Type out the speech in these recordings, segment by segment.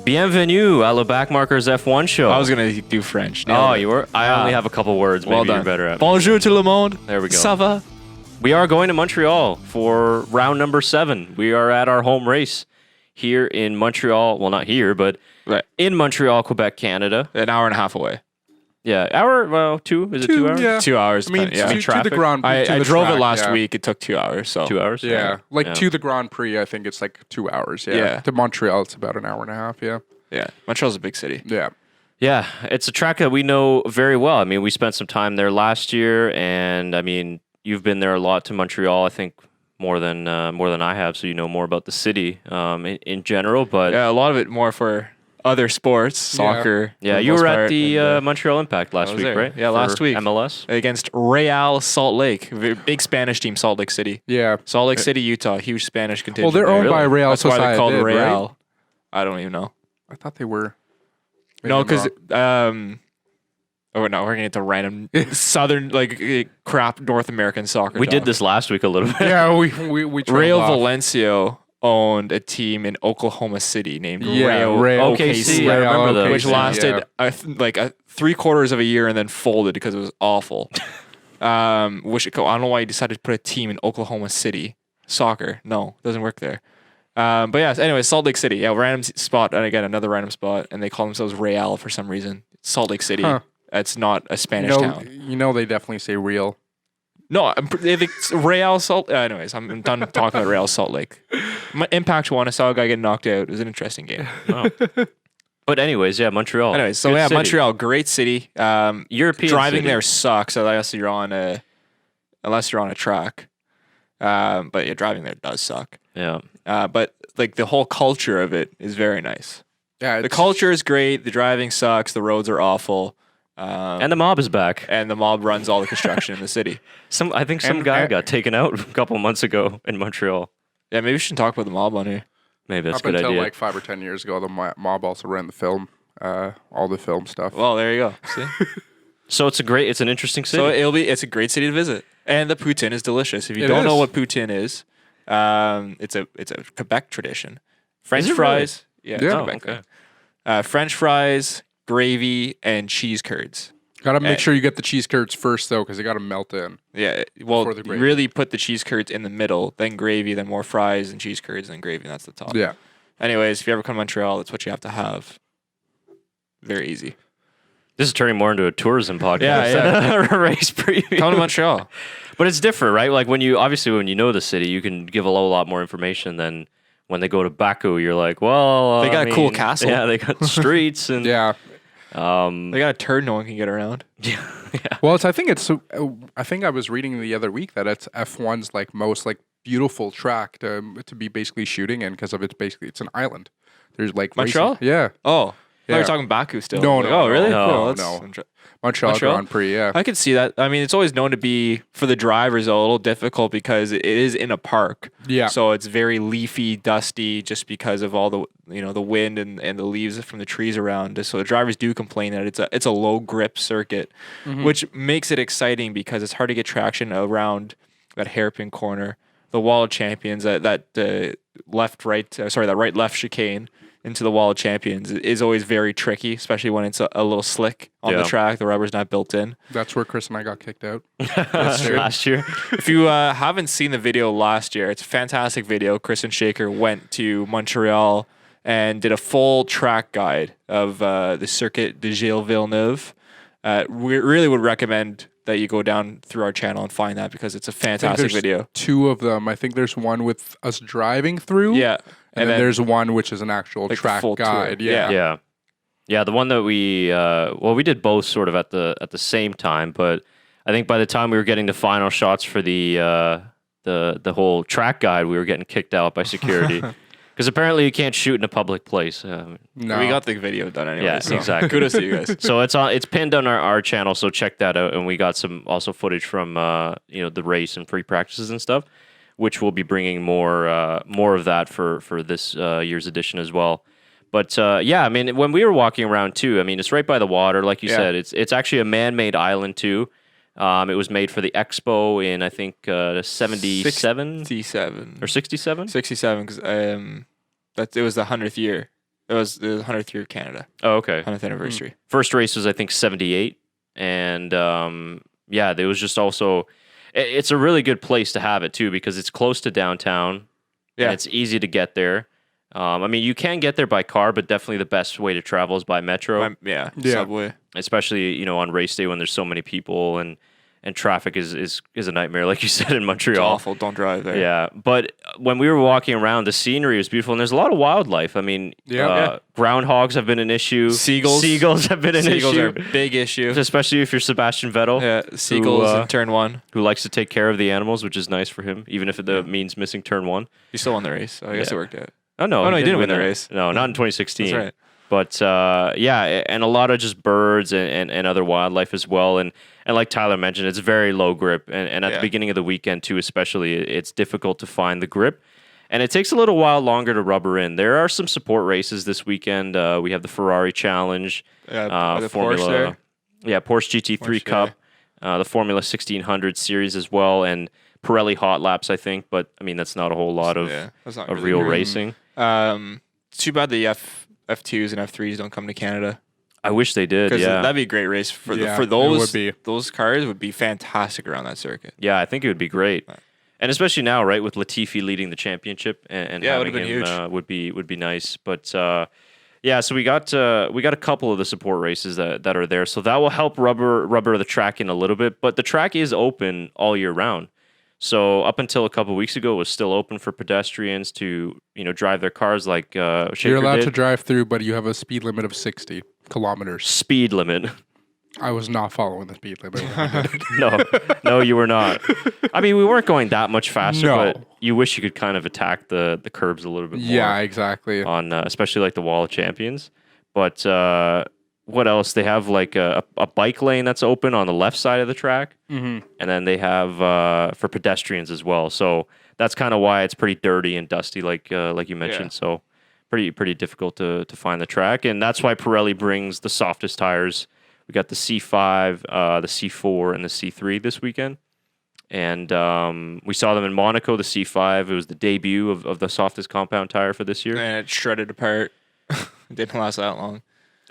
Bienvenue à le Backmarkers F1 show. I was going to do French. Oh, you were? I only have a couple words. Maybe Well done. You're better at. Bonjour tout le monde. There we go. Ça va? We are going to Montreal for round number 7. We are at our home race here in Montreal. Well, not here, but in Montreal, Quebec, Canada. An hour and a half away. Yeah, hour, well, 2? Is it 2 hours? Yeah. 2 hours. I mean, yeah. to the Grand Prix. I drove it last week. It took 2 hours. So 2 hours? Yeah. To the Grand Prix, I think it's like 2 hours. Yeah. Yeah. To Montreal, it's about an hour and a half. Yeah. Yeah. Montreal's a big city. Yeah. Yeah, it's a track that we know very well. I mean, we spent some time there last year, and I mean, you've been there a lot to Montreal. I think more than I have, so you know more about the city in general. But Yeah, a lot of it more for other sports, soccer. yeah, for the you most were at part, the and, Montreal Impact last was week, there. right? Yeah, last For week. MLS. against Real Salt Lake, big Spanish team, Salt Lake City. Yeah. Salt Lake City, Utah, huge Spanish contingent. Well, they're owned there. by Real That's why they're called Sociedad, Real. right? I don't even know. I thought they were. Maybe No, I'm because wrong. oh no, we're gonna get to random southern crap North American soccer. We did talk. this last week a little bit. Yeah, we trailed Real off. Valencia owned a team in Oklahoma City named Yeah, Real OKC, I remember those. which OKC, lasted yeah. like 3/4 of a year and then folded because it was awful. I don't know why you decided to put a team in Oklahoma City soccer. No, it doesn't work there. But yeah, anyway, Salt Lake City. Yeah, random spot, and again another random spot, and they call themselves Real for some reason. Salt Lake City. Huh. It's not a Spanish town. They definitely say real. No, it's Real Salt. Anyways, I'm done talking about Real Salt Lake. Impact won. I saw a guy get knocked out. It was an interesting game. Wow. But anyways, yeah, Montreal. Anyways, so Good yeah, city. Montreal, great city. European driving city. there sucks unless you're on a track. But yeah, driving there does suck. Yeah. But like the whole culture of it is very nice. Yeah. The culture is great. The driving sucks. The roads are awful. And the mob is back. And the mob runs all the construction in the city. I think some guy got taken out a couple months ago in Montreal. Yeah, maybe we shouldn't talk about the mob on here. Maybe that's Up a good until idea. like 5 or 10 years ago, the mob also ran the film, all the film stuff. Well, there you go. See? So it's an interesting city. So it's a great city to visit, and the poutine is delicious. If you It don't know is. what poutine is, it's a Quebec tradition. French Is it fries, yeah, it's Yeah. Oh, Quebec. okay. French fries, gravy, and cheese curds. Gotta make sure you get the cheese curds first, though, because they gotta melt in. Yeah, well, Before the you gravy. really put the cheese curds in the middle, then gravy, then more fries and cheese curds, then gravy, and that's the top. Yeah. Anyways, if you ever come to Montreal, that's what you have to have. Very easy. This is turning more into a tourism podcast. Yeah, than a race preview. Come to Montreal. But it's different, right? Like when you know the city, you can give a lot more information than when they go to Baku. You're like, well, They got I a cool mean, castle. Yeah, they got streets and Yeah. They got a turd no one can get around. yeah. Well, I think I was reading the other week that it's F1's like most like beautiful track to be basically shooting in because it's an island. There's like Montreal? racing. Yeah. Oh, Yeah. we're talking Baku still. No, Like, no, oh, really? no, Cool, no. that's- Montreal Grand Prix. Yeah. I could see that. I mean, it's always known to be for the drivers a little difficult because it is in a park. Yeah. So it's very leafy, dusty, just because of all the the wind and the leaves from the trees around. So the drivers do complain that it's a low grip circuit, which makes it exciting because it's hard to get traction around that hairpin corner. The Wall of Champions, that right left chicane into the Wall of Champions is always very tricky, especially when it's a little slick on the Yeah. track. The rubber's not built in. That's where Chris and I got kicked out. last year. If you haven't seen the video last year, it's a fantastic video. Chris and Shaker went to Montreal and did a full track guide of the Circuit Gilles Villenueve. We really would recommend that you go down through our channel and find that because it's a fantastic there's video. 2 of them. I think there's one with us driving through. Yeah. And then there's one which is an actual Like the track full tour. guide. Yeah. Yeah. Yeah. The one that we we did both sort of at the same time, but I think by the time we were getting the final shots for the whole track guide, we were getting kicked out by security because apparently you can't shoot in a public place. No. We got the video done anyway. Yeah, so exactly. Kudos to you guys. So it's pinned on our channel, so check that out. And we got some also footage from the race and free practices and stuff, which we'll be bringing more of that for this year's edition as well. But yeah, I mean, when we were walking around too, I mean, it's right by the water, like you said. It's actually a man-made island too. It was made for the Expo in I think 77 67 or 67. 67 because it was the 100th year It was the 100th year of Canada, Oh, okay. 100th anniversary. First race was I think 78, and yeah, there was just also. It's a really good place to have it too because it's close to downtown. Yeah. And it's easy to get there. I mean, you can get there by car, but definitely the best way to travel is by metro. Yeah, Yeah. subway. Especially on race day when there's so many people and traffic is a nightmare, like you said in It's Montreal. awful. Don't drive there. Yeah, but when we were walking around, the scenery was beautiful, and there's a lot of wildlife. I mean, Yeah. groundhogs have been an issue. Seagulls have been an Seagulls issue, are a big issue. especially if you're Sebastian Vettel, Yeah, seagulls in turn 1. who likes to take care of the animals, which is nice for him, even if it means missing turn 1. He still won the race, so I guess Yeah. it worked out. Oh no, Oh, no, he didn't win the that. race. No, not in 2016. That's right. But yeah, and a lot of just birds and other wildlife as well. And like Tyler mentioned, it's very low grip. And at the Yeah. beginning of the weekend, too, especially, it's difficult to find the grip. And it takes a little while longer to rubber in. There are some support races this weekend. We have the Ferrari Challenge, The Formula, Porsche there. yeah, Porsche GT3 Porsche, Cup, the Formula 1600 series as well, and Pirelli Hot Laps, I think. But I mean, that's not a whole lot of That's not of really real good. racing. Too bad the F2s and F3s don't come to Canada. I wish they did. Because Yeah, that'd be a great race for Yeah, for it those. would be. Those cars would be fantastic around that circuit. Yeah, I think it would be great, and especially now, right, with Latifi leading the championship and Yeah, it having would've him been huge. would be nice. But yeah, so we got a couple of the support races that are there, so that will help rubber the track in a little bit. But the track is open all year round. So up until a couple of weeks ago, it was still open for pedestrians to drive their cars like Shaker You're allowed did. to drive through, but you have a speed limit of 60 kilometers. Speed limit. I was not following the speed limit. when I did it. No, you were not. I mean, we weren't going that much faster, No. but you wish you could kind of attack the curbs a little bit more. Yeah, exactly. On especially like the Wall of Champions. But what else? They have like a bike lane that's open on the left side of the track, and then they have for pedestrians as well. So that's kind of why it's pretty dirty and dusty, like you mentioned. Yeah. So pretty difficult to find the track, and that's why Pirelli brings the softest tires. We got the C5, the C4, and the C3 this weekend. And we saw them in Monaco, the C5. It was the debut of the softest compound tire for this year. And it shredded apart. It didn't last that long.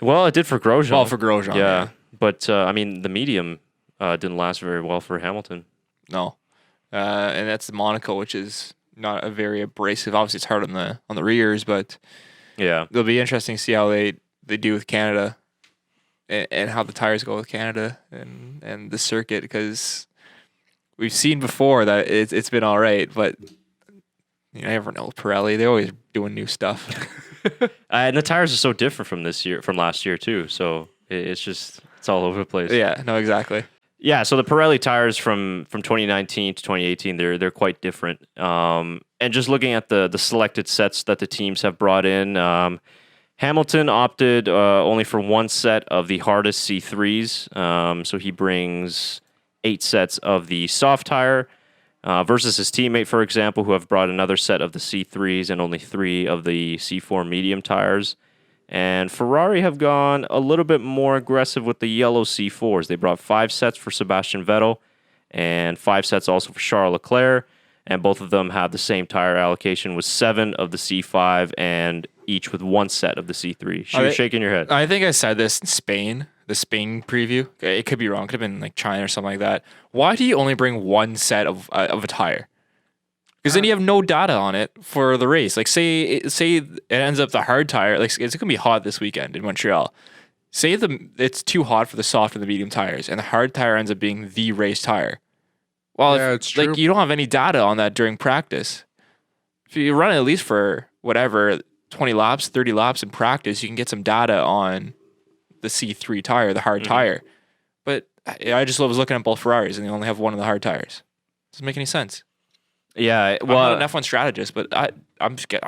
Well, it did for Grosjean. Well, for Grosjean, yeah. But I mean, the medium didn't last very well for Hamilton. No. And that's Monaco, which is not a very abrasive. Obviously, it's hard on the rears, but Yeah. it'll be interesting to see how they do with Canada and how the tires go with Canada and the circuit, because we've seen before that it's been all right, but you never know with Pirelli. They're always doing new stuff. And the tires are so different from last year too. So it's all over the place. Yeah, no, exactly. Yeah, so the Pirelli tires from 2019 to 2018, they're quite different. And just looking at the selected sets that the teams have brought in, Hamilton opted only for one set of the hardest C3s. So he brings 8 sets of the soft tire versus his teammate, for example, who have brought another set of the C3s and only 3 of the C4 medium tires. And Ferrari have gone a little bit more aggressive with the yellow C4s. They brought 5 sets for Sebastian Vettel and 5 sets also for Charles Leclerc. And both of them have the same tire allocation with 7 of the C5 and each with 1 set of the C3. You're shaking your head. I think I said this in Spain, the Spain preview. It could be wrong. It could have been like China or something like that. Why do you only bring 1 set of a tire? Because then you have no data on it for the race. Like say it ends up the hard tire. Like it's gonna be hot this weekend in Montreal. Say it's too hot for the soft and the medium tires, and the hard tire ends up being the race tire. Well, Yeah, it's true. like you don't have any data on that during practice. If you run it at least for whatever 20 laps, 30 laps in practice, you can get some data on the C3 tire, the hard tire. But I just was looking at both Ferraris, and they only have one of the hard tires. Doesn't make any sense. Yeah, I'm well, not an F1 strategist, but I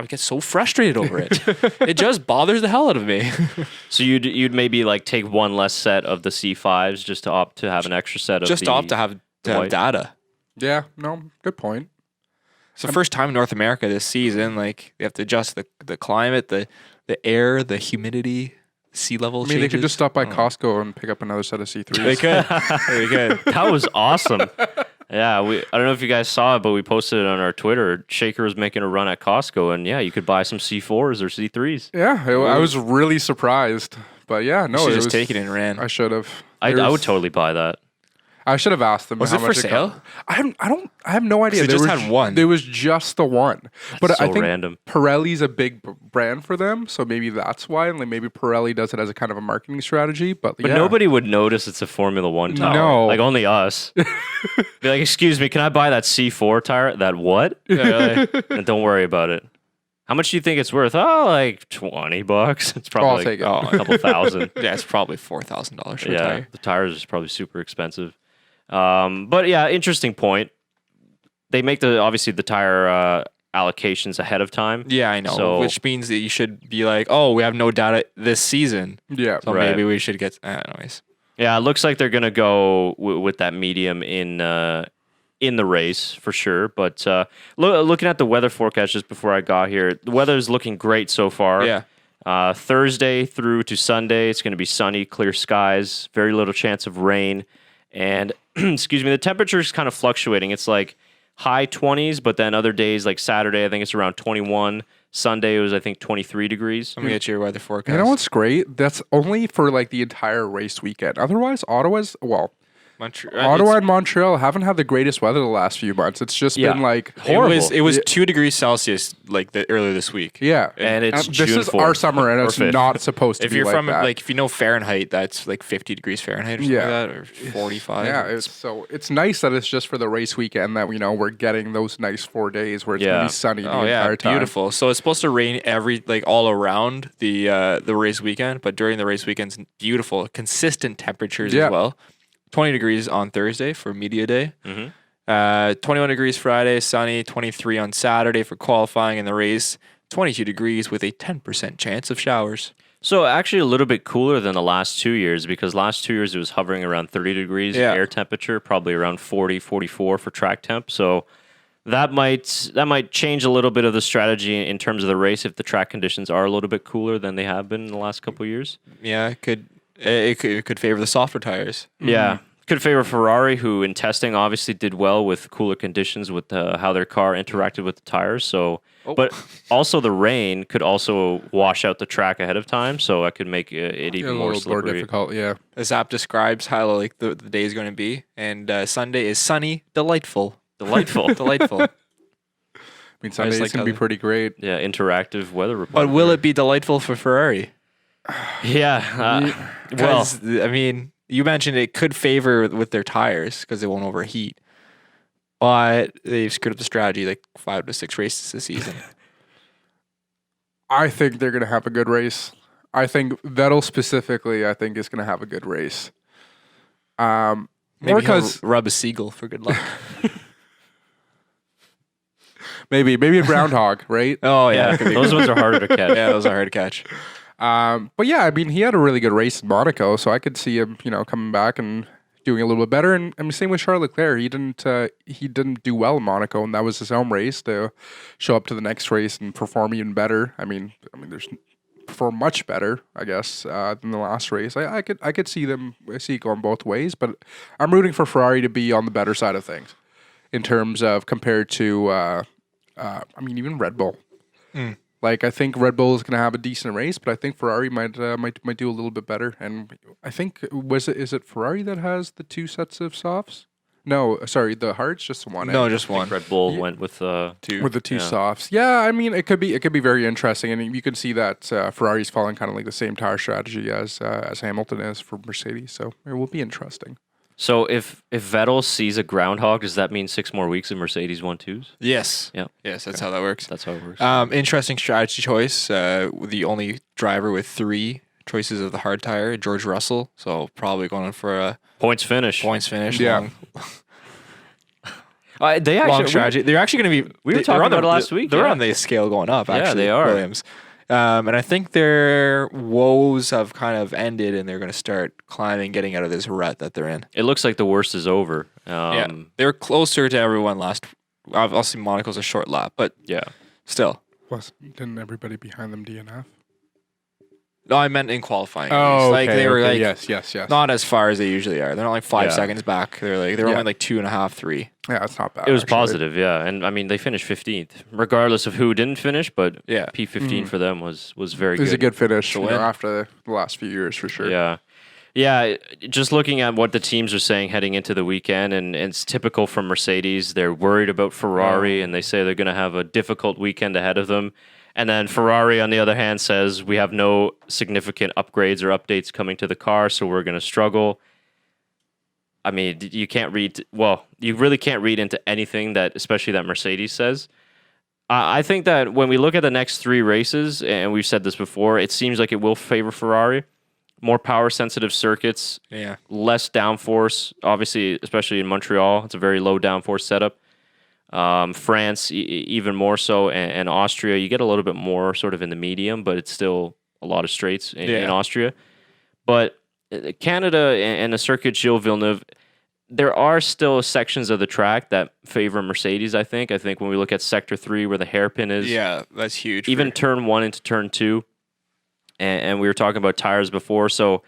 get so frustrated over it. It just bothers the hell out of me. so you'd maybe like take 1 less set of the C5s just to opt to have an extra set of Just the opt to have white. data. Yeah, no, good point. It's the first time in North America this season. Like they have to adjust the climate, the air, the humidity, sea level I mean, changes. they could just stop by Costco and pick up another set of C3s. They could. They could. That was awesome. Yeah, I don't know if you guys saw it, but we posted it on our Twitter. Shaker was making a run at Costco, and yeah, you could buy some C4s or C3s. Yeah, I was really surprised. But yeah, no, should it just was, take it and ran. I should have. I would totally buy that. I should have asked them. Was how it for much sale? I have no idea. They just had one. There was just the one. But so I think random. Pirelli's a big brand for them, so maybe that's why. And like maybe Pirelli does it as a kind of a marketing strategy. But But yeah. nobody would notice it's a Formula One tire. No. Like only us. Be like, excuse me, can I buy that C4 tire? That what? And don't worry about it. How much do you think it's worth? Oh, like $20. It's probably I'll like take it. a couple thousand. Yeah, it's probably $4,000 for a Yeah, tire. the tires is probably super expensive. But yeah, interesting point. They make obviously the tire allocations ahead of time. Yeah, I know. So- Which means that you should be like, oh, we have no data this season. Yeah. So Right. maybe we should get. Anyways. Yeah, it looks like they're gonna go with that medium in the race for sure. But looking at the weather forecast just before I got here, the weather is looking great so far. Yeah. Thursday through to Sunday, it's going to be sunny, clear skies, very little chance of rain, and excuse me, the temperature is kind of fluctuating. It's like high 20s, but then other days like Saturday, I think it's around 21. Sunday it was I think 23 degrees. Let me get your weather forecast. You know what's great? That's only for like the entire race weekend. Otherwise, Ottawa and Montreal haven't had the greatest weather the last few months. It's just Yeah. been like Horrible. It was 2 degrees Celsius like earlier this week. yeah, And it's this June is 4th our summer, and or it's 5th. not supposed to If be you're like from that. like if you know Fahrenheit, that's like 50 degrees Fahrenheit or something Yeah. like that, or 45. yeah, it's nice that it's just for the race weekend that we're getting those nice 4 days where it's gonna Yeah. be sunny the Oh yeah, entire time. beautiful. So it's supposed to rain all around the race weekend, but during the race weekend's beautiful, consistent temperatures Yeah. as well. 20 degrees on Thursday for media day. Mhm. 21 degrees Friday, sunny. 23 on Saturday for qualifying in the race. 22 degrees with a 10% chance of showers. So actually a little bit cooler than the last 2 years because last 2 years it was hovering around 30 degrees Yeah. air temperature, probably around 40, 44 for track temp. So that might change a little bit of the strategy in terms of the race if the track conditions are a little bit cooler than they have been in the last couple of years. Yeah, it could favor the softer tires. Yeah. Could favor Ferrari, who in testing obviously did well with cooler conditions with how their car interacted with the tires. So, but also the rain could also wash out the track ahead of time, so that could make it Yeah, even a more little more slippery. difficult. Yeah, This app describes how like the day is going to be, and Sunday is sunny, delightful, Delightful. delightful. I mean Sunday's like gonna how be they- pretty great. Yeah, interactive weather report. But will it be delightful for Ferrari? Yeah. Well, 'Cause, I mean, you mentioned it could favor with their tires because they won't overheat. But they've screwed up the strategy like 5 to 6 races this season. I think they're gonna have a good race. I think Vettel specifically, I think is gonna have a good race. More Maybe because he'll rub a seagull for good luck. maybe a groundhog, right? Oh yeah, yeah, those ones are harder to catch. yeah, those are hard to catch. But yeah, I mean, he had a really good race in Monaco, so I could see him, coming back and doing a little bit better. And I mean, same with Charles Leclerc. He didn't do well in Monaco, and that was his home race to show up to the next race and perform even better. I mean, there's perform much better, I guess, than the last race. I could see it going both ways, but I'm rooting for Ferrari to be on the better side of things in terms of compared to, even Red Bull. Like I think Red Bull is going to have a decent race, but I think Ferrari might do a little bit better. And I think is it Ferrari that has the 2 sets of softs? No, sorry, the hards, just one. No, just one. Red Bull went with 2. with the 2 yeah. softs. Yeah, I mean it could be very interesting, and you can see that Ferrari's following kind of like the same tire strategy as Hamilton is for Mercedes. So it will be interesting. So if Vettel sees a groundhog, does that mean 6 more weeks of Mercedes 1-2s? Yes. Yeah. Yes, that's how that works. That's how it works. Interesting strategy choice. The only driver with 3 choices of the hard tire, George Russell. So probably going for a Points finish. points finish. Yeah. They Long actually strategy. They're actually going to be. we were they're talking on the- about it last week, They're yeah. on the scale going up. Yeah, Actually, they are. Williams. And I think their woes have kind of ended, and they're going to start climbing, getting out of this rut that they're in. It looks like the worst is over. Yeah, they were closer to everyone last. Obviously, Monaco's a short lap, but Yeah. still. Plus, didn't everybody behind them DNF? No, I meant in qualifying. Oh, like okay, they were okay. like yes. not as far as they usually are. They're not like 5 Yeah. seconds back. They're Yeah. only like 2.5, 3. Yeah, it's not bad. It was actually. positive, yeah. And I mean, they finished 15th, regardless of who didn't finish. But Yeah. P15 for them was very It was good. a good finish win. after the last few years for sure. Yeah. Yeah, just looking at what the teams are saying heading into the weekend, and it's typical from Mercedes. They're worried about Ferrari, and they say they're going to have a difficult weekend ahead of them. And then Ferrari, on the other hand, says we have no significant upgrades or updates coming to the car, so we're going to struggle. I mean, you can't read. Well, you really can't read into anything that, especially that Mercedes says. I think that when we look at the next 3 races, and we've said this before, it seems like it will favor Ferrari. More power-sensitive circuits, Yeah. less downforce. Obviously, especially in Montreal, it's a very low downforce setup. France, even more so, and Austria, you get a little bit more sort of in the medium, but it's still a lot of straights in Austria. But Canada and the Circuit Gilles Villeneuve, there are still sections of the track that favor Mercedes, I think. I think when we look at Sector 3, where the hairpin is, Yeah, that's huge. even Turn 1 into Turn 2, and we were talking about tires before, so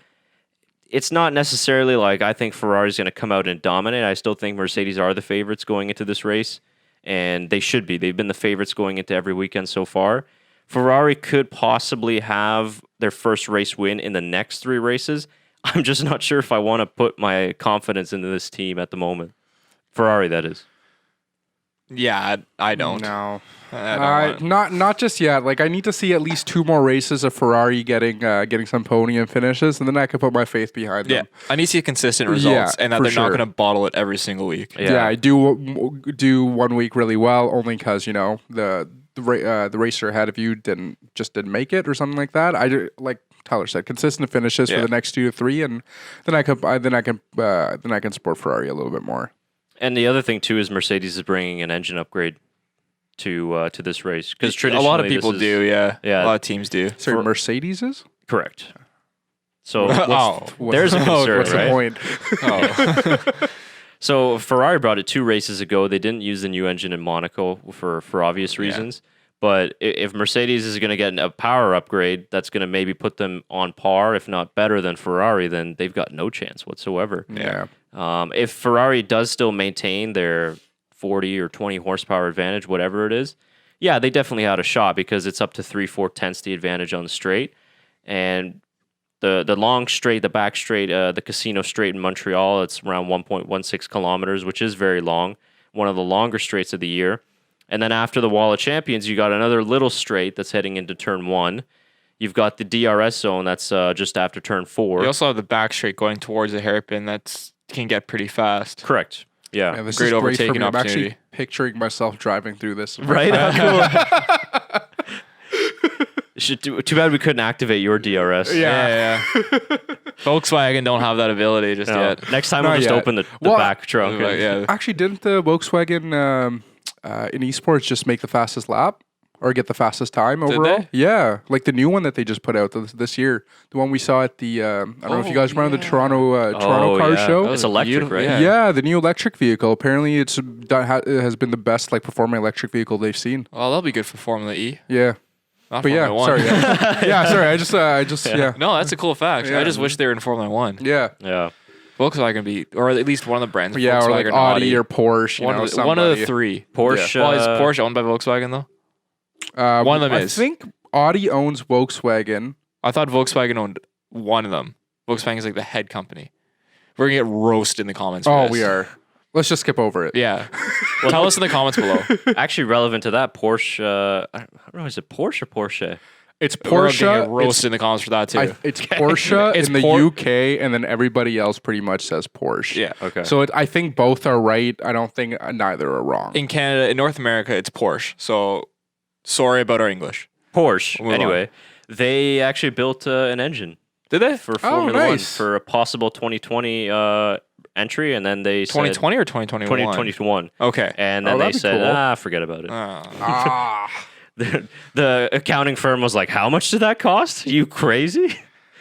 it's not necessarily like I think Ferrari's going to come out and dominate. I still think Mercedes are the favorites going into this race, and they should be. They've been the favorites going into every weekend so far. Ferrari could possibly have their first race win in the next 3 races. I'm just not sure if I want to put my confidence into this team at the moment. Ferrari, that is. Yeah, I don't. No. I don't want- Not just yet. Like I need to see at least 2 more races of Ferrari getting some podium finishes, and then I can put my faith behind Yeah, them. I need to see consistent results, Yeah, and that for they're not sure. going to bottle it every single week. Yeah, I do 1 week really well, only because the racer ahead of you didn't make it or something like that. Like Tyler said, consistent finishes for the next 2 to 3, and then I can support Ferrari a little bit more. And the other thing too is Mercedes is bringing an engine upgrade to this race because A traditionally lot of people do, yeah. Yeah. A lot of teams do. Sorry, Mercedes is? correct. So What's- there's a concern, What's right? the point? Oh. So Ferrari brought it 2 races ago. They didn't use the new engine in Monaco for obvious reasons. But if Mercedes is going to get a power upgrade, that's going to maybe put them on par, if not better than Ferrari, then they've got no chance whatsoever. Yeah. If Ferrari does still maintain their 40 or 20 horsepower advantage, whatever it is, yeah, they definitely had a shot because it's up to 3/4 tenths the advantage on the straight. And the long straight, the back straight, the Casino straight in Montreal, it's around 1.16 kilometers, which is very long, one of the longer straights of the year. And then after the Wall of Champions, you got another little straight that's heading into Turn 1. You've got the DRS zone that's just after Turn 4. You also have the back straight going towards the hairpin that can get pretty fast. Correct. Yeah. Yeah, this Great is great for overtaking me. I'm actually opportunity. picturing myself driving through this. Right? How cool. Too bad we couldn't activate your DRS. Yeah. Volkswagen don't have that ability just No. yet. Next time Not we'll just yet. open the Well, back trunk. But yeah. Actually, didn't the Volkswagen in esports just make the fastest lap or get the fastest time overall? they? Yeah, like the new one that they just put out this year, the one we saw at the I don't know if you guys remember the Toronto car show. It's electric, Beautiful, right? yeah. Yeah, the new electric vehicle. Apparently, it has been the best performing electric vehicle they've seen. Well, that'll be good for Formula E. Yeah, Not but yeah, Formula 1. sorry. Yeah, sorry. I just yeah. No, that's a cool fact. Yeah. I just wish they were in Formula 1. Yeah. Yeah. Volkswagen or at least one of the brands. Yeah, or Volkswagen like or Audi or Porsche. one of the somebody. 3. Porsche. Well, is Porsche owned by Volkswagen though? One of them is. I think Audi owns Volkswagen. I thought Volkswagen owned one of them. Volkswagen is like the head company. We're gonna get roasted in the comments. For Oh, this. we are. Let's just skip over it. Yeah. Tell us in the comments below. Actually, relevant to that, Porsche. I don't know, is it Porsche or Porsche? It's We're gonna Porsche. get roasted in the comments for that too. It's Porsche It's in the Por- UK, and then everybody else pretty much says Porsche. yeah. Okay. So I think both are right. I don't think neither are wrong. In Canada, in North America, it's Porsche. So sorry about our English. Porsche. Move on. Anyway, they actually built an engine Did they? for Formula One nice. for a possible 2020 entry, and then they 2020 or said 2021? 2021. Okay. And then Oh, they that'd be said, cool. forget about it. Ah, The accounting firm was like, how much did that cost? You crazy?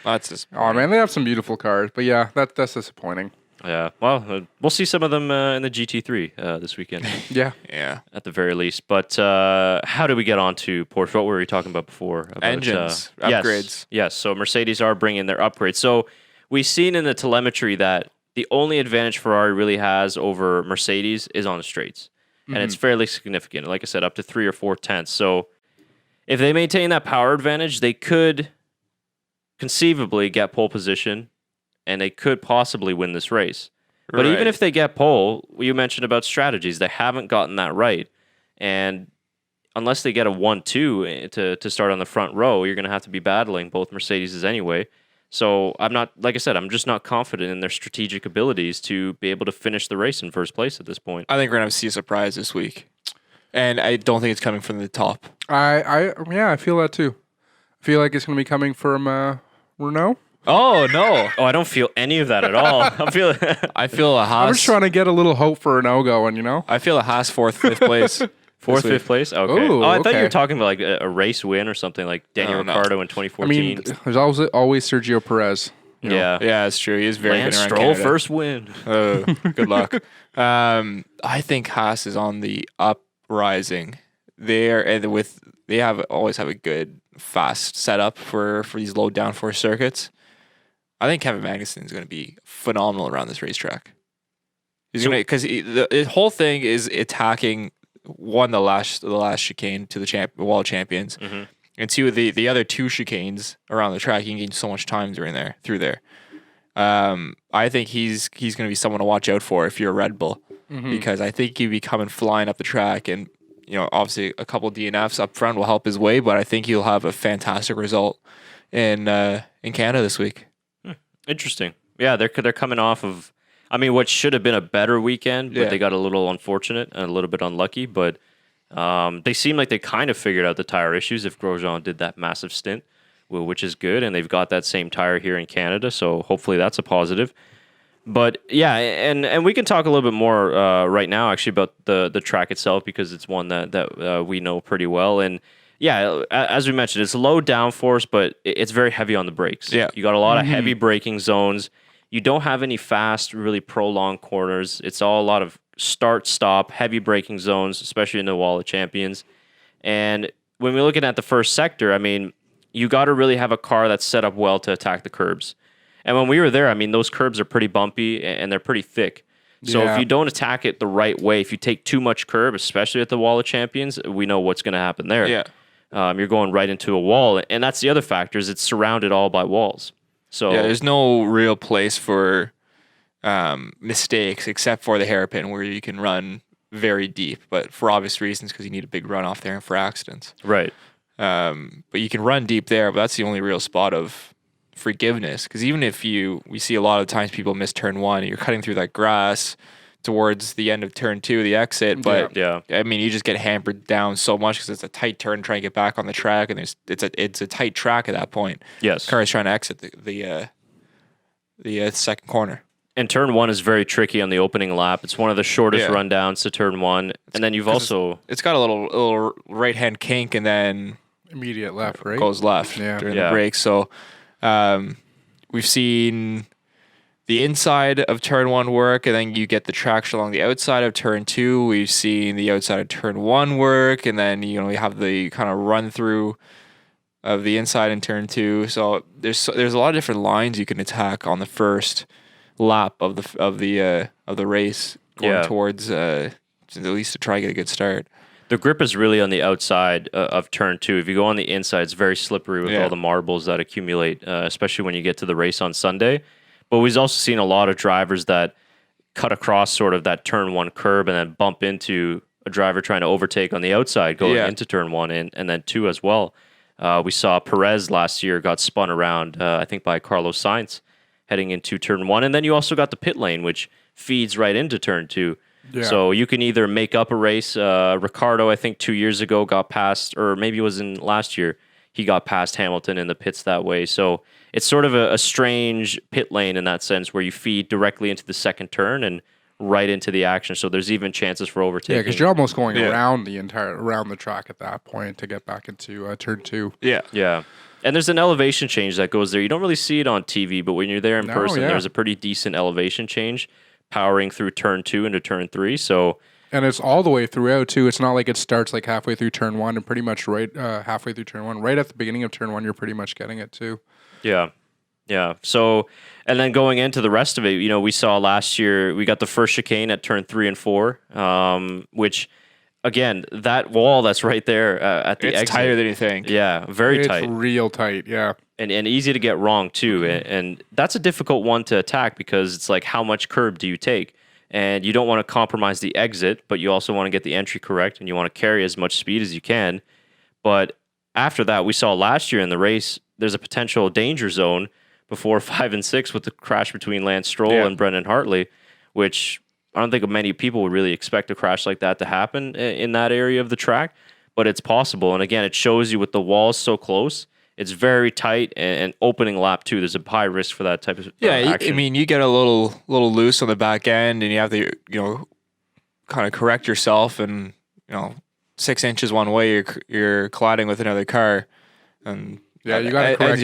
That's just oh man, they have some beautiful cars, but yeah, that's disappointing. Yeah. Well, we'll see some of them in the GT3 this weekend Yeah. Yeah. at the very least. But how do we get on to Porsche? What were we talking about before? About, Engines, yes, upgrades. Yes. So Mercedes are bringing their upgrades. So we've seen in the telemetry that the only advantage Ferrari really has over Mercedes is on the straights. And it's fairly significant. Like I said, up to 3 or 4 tenths. So if they maintain that power advantage, they could conceivably get pole position and they could possibly win this race. But even if they get pole, you mentioned about strategies. They haven't gotten that right. And unless they get a 1-2 to start on the front row, you're going to have to be battling both Mercedes anyway. So I'm not, like I said, I'm just not confident in their strategic abilities to be able to finish the race in first place at this point. I think we're going to see a surprise this week. And I don't think it's coming from the top. I feel that too. I feel like it's going to be coming from Renault. Oh, no. Oh, I don't feel any of that at all. I feel I feel a I'm Haas. just trying to get a little hope for Renault going, you know? I feel a Haas 4th, 5th place. fourth, this week. fifth place. Okay. Ooh, Oh, I thought you okay. were talking about like a race win or something like Daniel No. Ricciardo in I 2014. mean, there's always Sergio Perez. You know? yeah. Yeah, that's true. He is very Lance good around Stroll Canada. first win. Good luck. I think Haas is on the uprising. They always have a good fast setup for these low downforce circuits. I think Kevin Magnussen is going to be phenomenal around this racetrack. He's going to because the whole thing is attacking the last chicane to the wall champions, and two the other 2 chicanes around the track. You can gain so much time through there. I think he's going to be someone to watch out for if you're a Red Bull, because I think he'd be coming flying up the track, and obviously a couple DNFs up front will help his way, but I think he'll have a fantastic result in Canada this week. Interesting. Yeah, they're coming off of, I mean, what should have been a better weekend, but they got a little unfortunate and a little bit unlucky. But they seem like they kind of figured out the tire issues if Grosjean did that massive stint, which is good. And they've got that same tire here in Canada, so hopefully that's a positive. But yeah, and we can talk a little bit more right now actually about the track itself, because it's one that we know pretty well. And yeah, as we mentioned, it's low downforce, but it's very heavy on the brakes. Yeah. You got a lot of heavy braking zones. You don't have any fast, really prolonged corners. It's all a lot of start-stop, heavy braking zones, especially in the Wall of Champions. And when we're looking at the first sector, I mean, you got to really have a car that's set up well to attack the curbs. And when we were there, I mean, those curbs are pretty bumpy and they're pretty thick. So if you don't attack it the right way, if you take too much curb, especially at the Wall of Champions, we know what's going to happen there. Yeah. You're going right into a wall, and that's the other factor, is it's surrounded all by walls. So Yeah, there's no real place for mistakes except for the hairpin, where you can run very deep, but for obvious reasons, because you need a big runoff there and for accidents. right. But you can run deep there, but that's the only real spot of forgiveness. Because even if we see a lot of times people miss turn 1, and you're cutting through that grass towards the end of turn 2, the exit, but Yeah. I mean, you just get hampered down so much because it's a tight turn trying to get back on the track, and it's a tight track at that point. Yes. Car is trying to exit the second corner. And turn 1 is very tricky on the opening lap. It's one of the shortest Yeah. rundowns to turn 1. And then you've also... It's got a little right hand kink, and then Immediate left, right? goes left Yeah. during Yeah. the break. So we've seen the inside of turn 1 work, and then you get the traction along the outside of turn 2. We've seen the outside of turn 1 work, and then you have the kind of run through of the inside in turn 2. So there's a lot of different lines you can attack on the first lap of the race, going towards at least to try and get a good start. The grip is really on the outside of turn 2. If you go on the inside, it's very slippery with all the marbles that accumulate, especially when you get to the race on Sunday. But we've also seen a lot of drivers that cut across sort of that turn 1 curb and then bump into a driver trying to overtake on the outside going into turn 1 and then 2 as well. We saw Perez last year got spun around, I think, by Carlos Sainz heading into turn 1. And then you also got the pit lane, which feeds right into turn 2. Yeah. So you can either make up a race. Ricardo, I think 2 years ago, got past, or maybe it was in last year, he got past Hamilton in the pits that way. So it's sort of a strange pit lane in that sense, where you feed directly into the second turn and right into the action. So there's even chances for overtaking. Yeah, because you're almost going around the track at that point to get back into turn 2. Yeah. Yeah. And there's an elevation change that goes there. You don't really see it on TV, but when you're there in person, yeah. there's a pretty decent elevation change powering through turn 2 into turn 3. So, and it's all the way throughout too. It's not like it starts like halfway through turn 1 and pretty much right halfway through turn 1. Right at the beginning of turn 1, you're pretty much getting it too. yeah. Yeah. So, and then going into the rest of it, you know, we saw last year, we got the first chicane at turn 3 and 4, which, again, that wall that's right there at the It's exit. tighter than you think. Yeah, very It's tight. real tight, yeah. And easy to get wrong, too. And that's a difficult one to attack because it's like, how much curb do you take? And you don't want to compromise the exit, but you also want to get the entry correct, and you want to carry as much speed as you can. But after that, we saw last year in the race, there's a potential danger zone before 5 and 6 with the crash between Lance Stroll and Brendan Hartley, which I don't think many people would really expect a crash like that to happen in that area of the track, but it's possible. And again, it shows you with the walls so close, it's very tight, and opening lap too, there's a high risk for that type of action. I mean, you get a little loose on the back end, and you have to kind of correct yourself, and 6 inches one way, you're colliding with another car, and yeah, you got to correct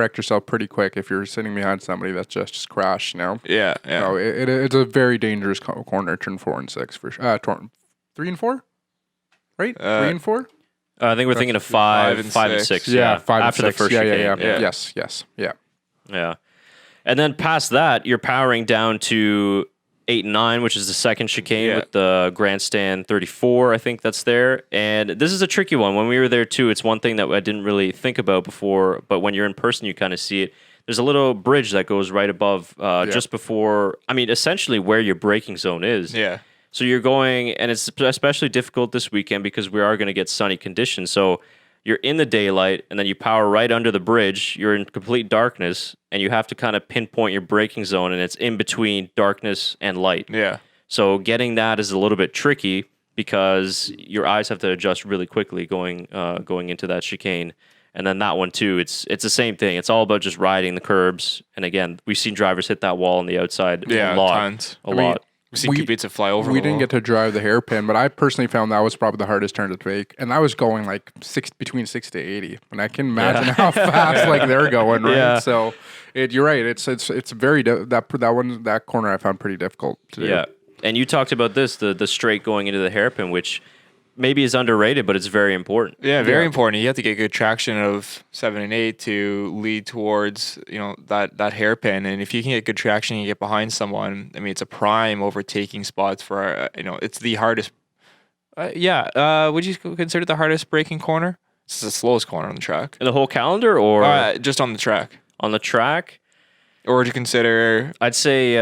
race. yourself pretty quick if you're sitting behind somebody that's just crashed. Yeah. No, it's a very dangerous corner. Turn 4 and 6 for sure. 3 and 4, right? 3 and 4. I think we're thinking of 5 and 6. Yeah, 5 after and 6. the first chicane. Yeah. Yes. Yeah. And then past that, you're powering down to 8 and 9, which is the second chicane with the grandstand 34, I think that's there. And this is a tricky one. When we were there too, it's one thing that I didn't really think about before, but when you're in person, you kind of see it. There's a little bridge that goes right above, just before, essentially where your braking zone is. Yeah. So you're going, and it's especially difficult this weekend because we are going to get sunny conditions. So you're in the daylight, and then you power right under the bridge. You're in complete darkness, and you have to kind of pinpoint your braking zone, and it's in between darkness and light. Yeah. So getting that is a little bit tricky because your eyes have to adjust really quickly going into that chicane. And then that one too, it's the same thing. It's all about just riding the curbs. And again, we've seen drivers hit that wall on the outside a lot. Tons. A lot. We've seen Kubica fly over. We didn't get to drive the hairpin, but I personally found that was probably the hardest turn to take, and I was going like between 6 to 80, and I can imagine how fast like they're going, right? Yeah. So you're right. It's very that corner I found pretty difficult to do. Yeah, and you talked about this the straight going into the hairpin, which maybe is underrated, but it's very important. Yeah, very important. You have to get good traction of 7 and 8 to lead towards that hairpin, and if you can get good traction and you get behind someone, it's a prime overtaking spots for it's the hardest. Would you consider it the hardest braking corner? It's the slowest corner on the track. In the whole calendar, or just on the track? On the track, or would you consider? I'd say.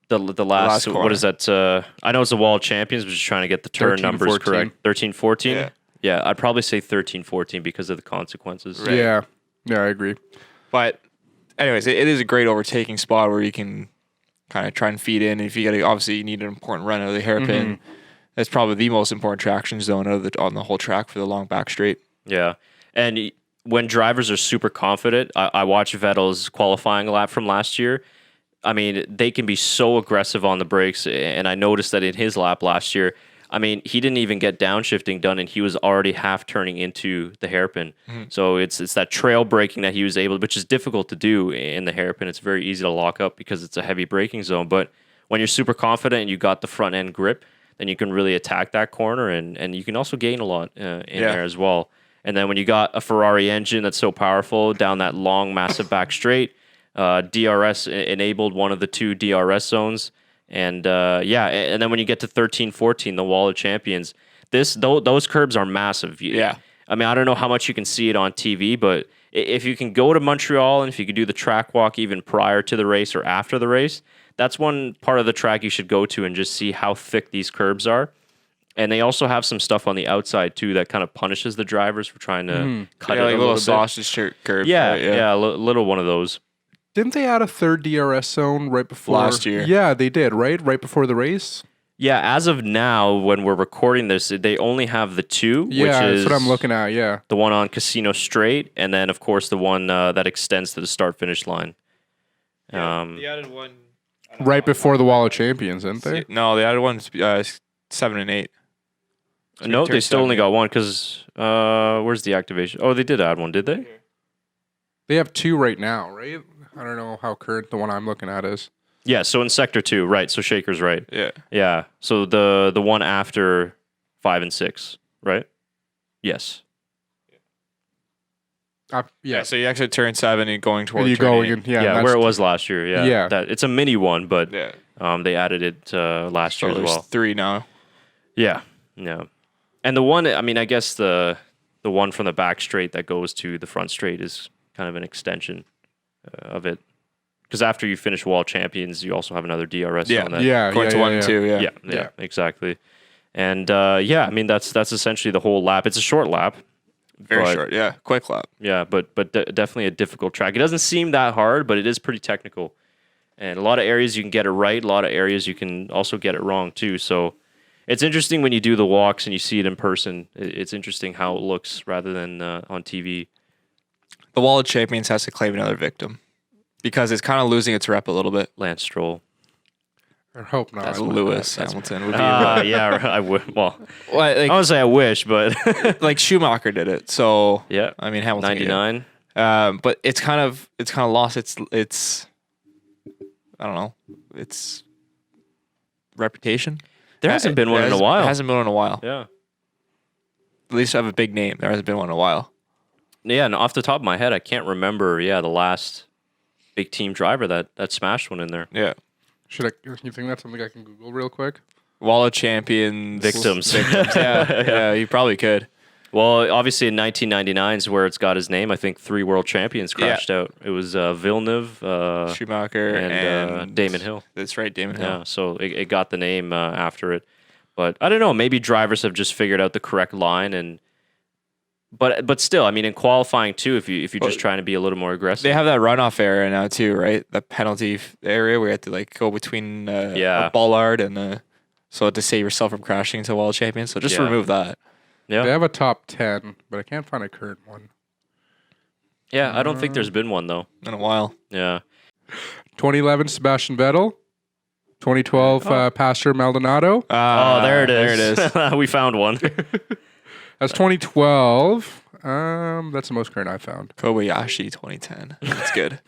The last what is that? I know it's the World Champions, but just trying to get the turn 13, numbers 14. correct. 13, 14? Yeah. I'd probably say 13, 14 because of the consequences. Right. Yeah, I agree. But anyways, it is a great overtaking spot where you can kind of try and feed in. If you obviously you need an important run out of the hairpin. That's probably the most important traction zone on the whole track for the long back straight. Yeah. And when drivers are super confident, I watched Vettel's qualifying lap from last year. They can be so aggressive on the brakes, and I noticed that in his lap last year, he didn't even get downshifting done, and he was already half turning into the hairpin. So it's that trail braking that he was able, which is difficult to do in the hairpin. It's very easy to lock up because it's a heavy braking zone. But when you're super confident and you got the front end grip, then you can really attack that corner, and you can also gain a lot in there as well. And then when you got a Ferrari engine that's so powerful down that long, massive back straight, DRS enabled one of the 2 DRS zones. And and then when you get to 13, 14, the Wall of Champions, those curbs are massive. I don't know how much you can see it on TV, but if you can go to Montreal and if you could do the track walk even prior to the race or after the race, that's one part of the track you should go to and just see how thick these curbs are. And they also have some stuff on the outside too that kind of punishes the drivers for trying to cut it like a little bit. sausage curb. A little one of those. Didn't they add a third DRS zone right before last year? Yeah, they did. Right before the race. Yeah, as of now, when we're recording this, they only have the 2, which is that's what I'm looking at. Yeah, the one on Casino Straight, and then of course the one that extends to the start-finish line. They added one right before the Wall of Champions, didn't they? No, they added one 7 and 8. No, turn they still only 7. got one because where's the activation? Oh, they did add one, did they? They have 2 right now, right? I don't know how current the one I'm looking at is. Yeah, so in Sector 2, right. So Shaker's right. Yeah. Yeah. So the one after 5 and 6, right? Yes. Yeah. So you actually turn 7 and going And towards you go and Yeah, that's where it was last year. Yeah. Yeah. That, it's a mini one, but Yeah. they added it last So year as there's well. 3 now. Yeah. Yeah. And the one, I mean, I guess the one from the back straight that goes to the front straight is kind of an extension of it. Because after you finish Wall Champions, you also have another DRS on that. Going to 1 and 2. Yeah, exactly. And I mean that's essentially the whole lap. It's a short lap. Very but- short. Yeah. Quick lap. Yeah, but definitely a difficult track. It doesn't seem that hard, but it is pretty technical. And a lot of areas you can get it right. A lot of areas you can also get it wrong too. So it's interesting when you do the walks and you see it in person. It's interesting how it looks rather than on TV. The Wall of Champions has to claim another victim because it's kind of losing its rep a little bit. Lance Stroll. I hope not. That's Lewis Hamilton would be. Yeah, I would. Well, Well, I would say I wish, but like Schumacher did it. So yeah, I mean Hamilton. 99. But it's kind of lost its I don't know, its reputation. There hasn't been one in a while. It hasn't been one in a while. Yeah. At least I have a big name. There hasn't been one in a while. Yeah, and off the top of my head, I can't remember. Yeah, the last big team driver that smashed one in there. Yeah. You think that's something I can Google real quick? Wall of Champions Victims. Yeah, you probably could. Well, obviously in 1999 is where it's got his name. I think 3 world champions crashed out. It was Villeneuve Schumacher and Damon Hill. That's right, Damon Hill. Yeah, so it got the name after it. But I don't know. Maybe drivers have just figured out the correct line, but still, I mean, in qualifying too, if you're just trying to be a little more aggressive, They have that runoff area now too, right? The penalty area where you have to like go between a bollard and so to save yourself from crashing into Wall of Champions. So just Yeah. remove that. yeah, They have a top 10, but I can't find a current one. yeah. I don't think there's been one though. In a while. Yeah, 2011 Sebastian Vettel. 2012 Pastor Maldonado. oh, there it is. There it is. We found one. That's 2012. That's the most current I found. Kobayashi 2010. That's good.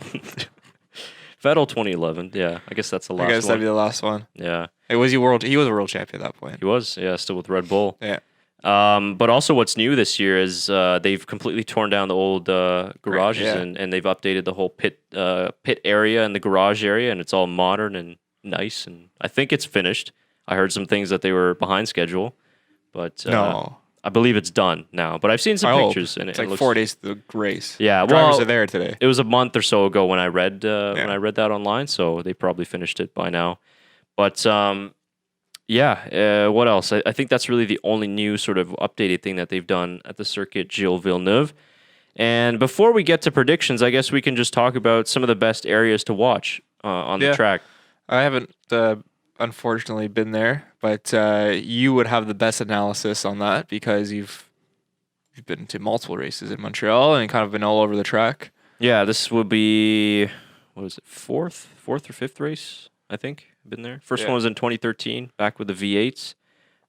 Vettel 2011. Yeah, I guess that's the I last guess that'd be one. the last one. Yeah, He was a world champion at that point. he was. Yeah, still with Red Bull. Yeah. But also, what's new this year is they've completely torn down the old garages yeah. and they've updated the whole pit area and the garage area, and it's all modern and nice. And I think it's finished. I heard some things that they were behind schedule, but No. I believe it's done now. But I've seen some I hope. pictures, and It's it like looks 4 days to the race. Yeah, Drivers well, are there today. It was a month or so ago when I read that online, so they probably finished it by now. But what else? I think that's really the only new sort of updated thing that they've done at the Circuit Gilles Villeneuve. And before we get to predictions, I guess we can just talk about some of the best areas to watch on the track. I haven't unfortunately been there, but you would have the best analysis on that because you've been to multiple races in Montreal and kind of been all over the track. Yeah, this would be, what was it, fourth or fifth race, I think. I've been there. First one was in 2013, back with the V8s.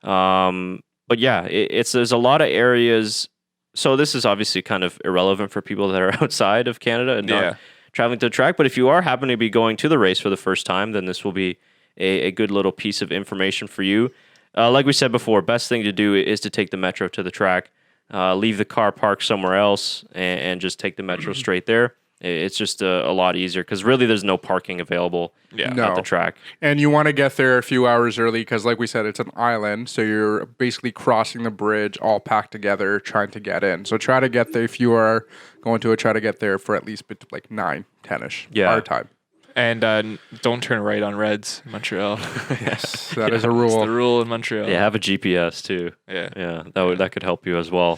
But yeah, there's a lot of areas. So this is obviously kind of irrelevant for people that are outside of Canada and not traveling to the track. But if you are happening to be going to the race for the first time, then this will be a good little piece of information for you. Like we said before, best thing to do is to take the Metro to the track. Leave the car parked somewhere else and just take the Metro straight there. It's just a lot easier because really there's no parking available at the track. And you want to get there a few hours early because, like we said, it's an island. So you're basically crossing the bridge all packed together trying to get in. So try to get there if you are going to try to get there for at least like 9, 10-ish our time. And don't turn right on reds in Montreal. Yes, that is a rule. It's the rule in Montreal. Yeah, have a GPS too. Yeah. That could help you as well.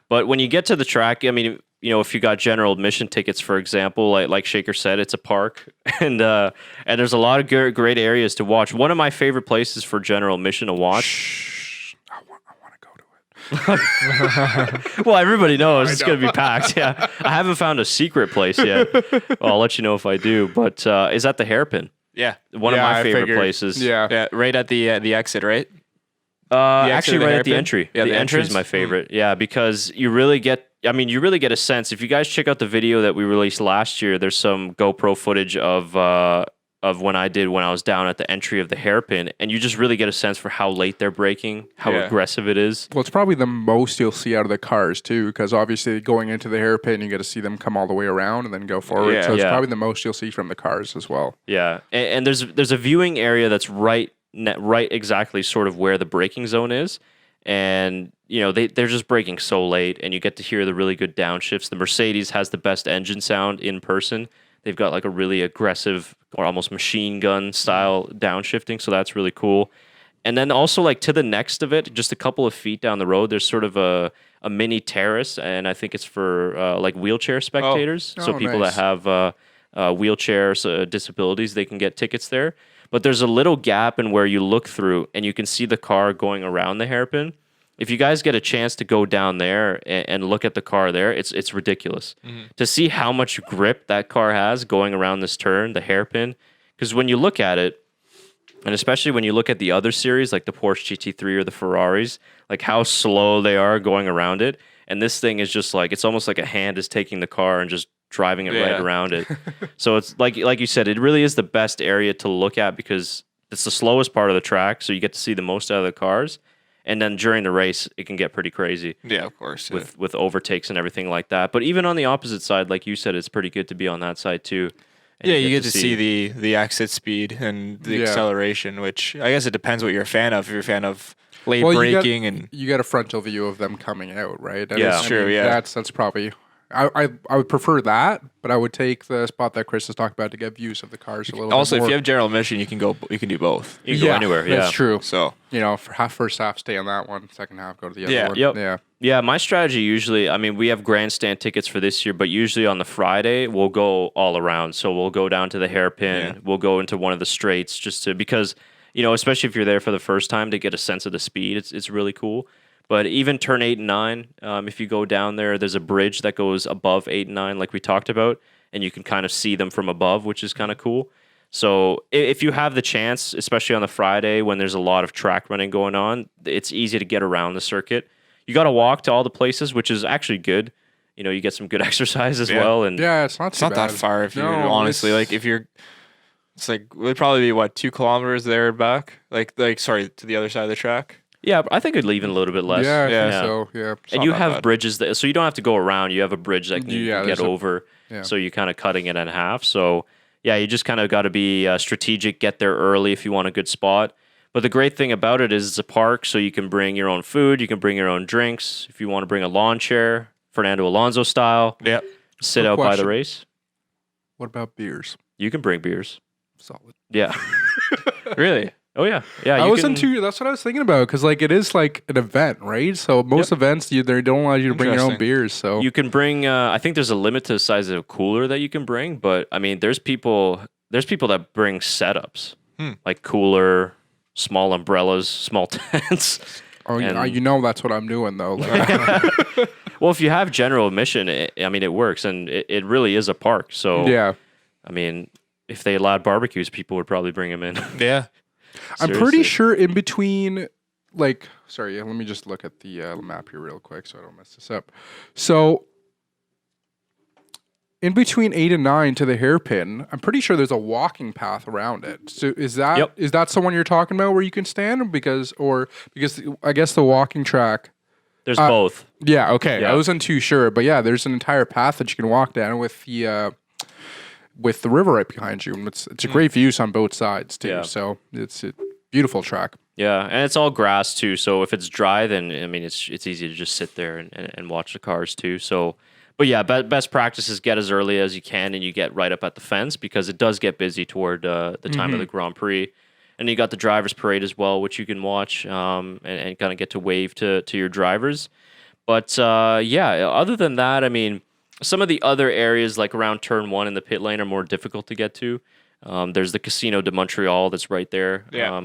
But when you get to the track, I mean, if you got general admission tickets, for example, like Shaker said, it's a park, and there's a lot of great areas to watch. One of my favorite places for general admission to watch. I want to go to it. Well, everybody knows it's going to be packed. Yeah, I haven't found a secret place yet. Well, I'll let you know if I do. But is that the Hairpin? Yeah. One of my favorite places. Yeah. Yeah, right at the exit, right? Actually, of the right at the hairpin? entry. Yeah, the the entry is entrance? my favorite. Yeah, because you really get. I mean, you really get a sense. If you guys check out the video that we released last year, there's some GoPro footage of when I was down at the entry of the hairpin, and you just really get a sense for how late they're braking, how Yeah. aggressive it is. Well, it's probably the most you'll see out of the cars too, because obviously going into the hairpin, you get to see them come all the way around and then go forward. Yeah. So it's Yeah. probably the most you'll see from the cars as well. Yeah, and there's a viewing area that's right exactly sort of where the braking zone is, and they're just braking so late, and you get to hear the really good downshifts. The Mercedes has the best engine sound in person. They've got like a really aggressive or almost machine gun style downshifting, so that's really cool. And then also like to the next of it, just a couple of feet down the road, there's sort of a mini terrace, and I think it's for like wheelchair spectators. So Oh, people nice. that have wheelchairs, disabilities, they can get tickets there. But there's a little gap in where you look through, and you can see the car going around the hairpin. If you guys get a chance to go down there and look at the car there, it's ridiculous to see how much grip that car has going around this turn, the hairpin. Because when you look at it, and especially when you look at the other series, like the Porsche GT3 or the Ferraris, like how slow they are going around it. And this thing is just like, it's almost like a hand is taking the car and just driving it right Yeah. around it. So it's like you said, it really is the best area to look at because it's the slowest part of the track. So you get to see the most out of the cars. And then during the race, it can get pretty crazy Yeah, of course. with overtakes and everything like that. But even on the opposite side, like you said, it's pretty good to be on that side too. And Yeah, you get to see the exit speed and the Yeah. acceleration, which I guess it depends what you're a fan of. If you're a fan of late Well, braking and you get a frontal view of them coming out, right? And Yeah. it's- Sure, yeah. That's probably. I would prefer that, but I would take the spot that Chris has talked about to get views of the cars a little. also bit if more. you have general admission, you can do both. You can go anywhere. Yeah. That's true. So For first half, stay on that one. Second half, go to the other Yeah. one. Yep. Yeah. Yeah, my strategy usually, I mean, we have grandstand tickets for this year, but usually on the Friday, we'll go all around. So we'll go down to the hairpin, Yeah. we'll go into one of the straights because, especially if you're there for the first time to get a sense of the speed, it's really cool. But even turn 8 and 9, if you go down there, there's a bridge that goes above 8 and 9, like we talked about, and you can kind of see them from above, which is kind of cool. So if you have the chance, especially on the Friday when there's a lot of track running going on, it's easy to get around the circuit. You got to walk to all the places, which is actually good. You get some good exercise as Yeah. well. And Yeah, it's not it's not that far if you honestly it's- like if you're. It's like it would probably be 2 kilometers there and back, sorry to the other side of the track. yeah, I think it'd even a little bit less. Yeah, I Yeah. think so. Yeah. It's And not you that have bad. bridges that, so you don't have to go around. You have a bridge that you Yeah, can there's get a- over. yeah. So you're kind of cutting it in half. So yeah, you just kind of got to be strategic, get there early if you want a good spot. But the great thing about it is it's a park, so you can bring your own food, you can bring your own drinks. If you want to bring a lawn chair, Fernando Alonso style, Yeah. sit Quick out by the question. race. What about beers? You can bring beers. Solid. Yeah. Really? Oh yeah. Yeah. I you was can, into. That's what I was thinking about because it is like an event, right? So most events they don't allow you to bring your own Interesting. beers. So You can bring. I think there's a limit to the size of a cooler that you can bring, but I mean, there's people that bring setups like cooler, small umbrellas, small tents. and- that's what I'm doing though. Like, Well, if you have general admission, it works, and it really is a park. So yeah, I mean, if they allowed barbecues, people would probably bring them in. Yeah. I'm pretty Seriously. sure in between. Sorry, let me just look at the map here real quick so I don't mess this up. So. In between 8 and 9 to the hairpin, I'm pretty sure there's a walking path around it. So is that Yep. the one you're talking about where you can stand, because I guess the walking track. There's both. Yeah, okay. Yeah. I wasn't too sure, but yeah, there's an entire path that you can walk down with the river right behind you. And it's a great views on both sides too. Yeah. So it's a beautiful track. Yeah, and it's all grass too. So if it's dry, then it's easy to just sit there and watch the cars too. So, but yeah, best practice is get as early as you can, and you get right up at the fence because it does get busy toward the time of the Grand Prix. And you got the drivers' parade as well, which you can watch and kind of get to wave to your drivers. But yeah, other than that, some of the other areas like around turn 1 in the pit lane are more difficult to get to. There's the Casino de Montreal that's right there. Yeah.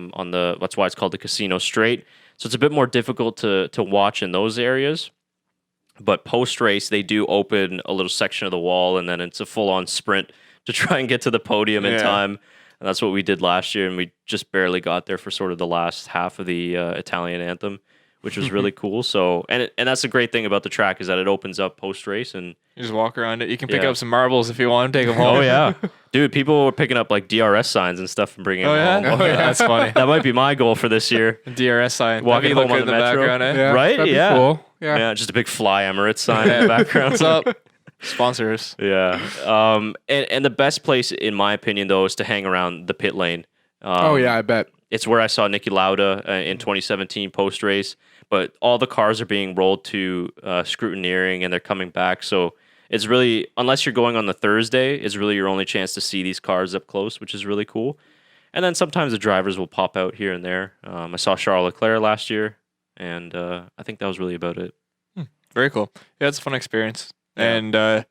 That's why it's called the Casino Straight. So it's a bit more difficult to watch in those areas. But post race, they do open a little section of the wall, and then it's a full on sprint to try and get to the podium in Yeah. time. And that's what we did last year, and we just barely got there for sort of the last half of the Italian anthem, which was really cool. So, and that's the great thing about the track is that it opens up post race, and You just walk around it. You can pick Yeah. up some marbles if you want, take them home. oh yeah, dude, people were picking up like DRS signs and stuff and bringing Oh, them yeah? home. Oh, yeah, that's funny. That might be my goal for this year. DRS sign. Walking That'd be home look on good the in the metro. background, eh? Yeah, Right? that'd be Yeah. cool. Yeah. Yeah, just a big Fly Emirates sign in the background. What's up? Sponsors. Yeah. And the best place, in my opinion, though, is to hang around the pit lane. Oh yeah, I bet. It's where I saw Niki Lauda in 2017 post race, but all the cars are being rolled to scrutineering and they're coming back. So it's really, unless you're going on the Thursday, it's really your only chance to see these cars up close, which is really cool. And then sometimes the drivers will pop out here and there. I saw Charles Leclerc last year, and I think that was really about it. Very cool. Yeah, it's a fun experience. Yeah. And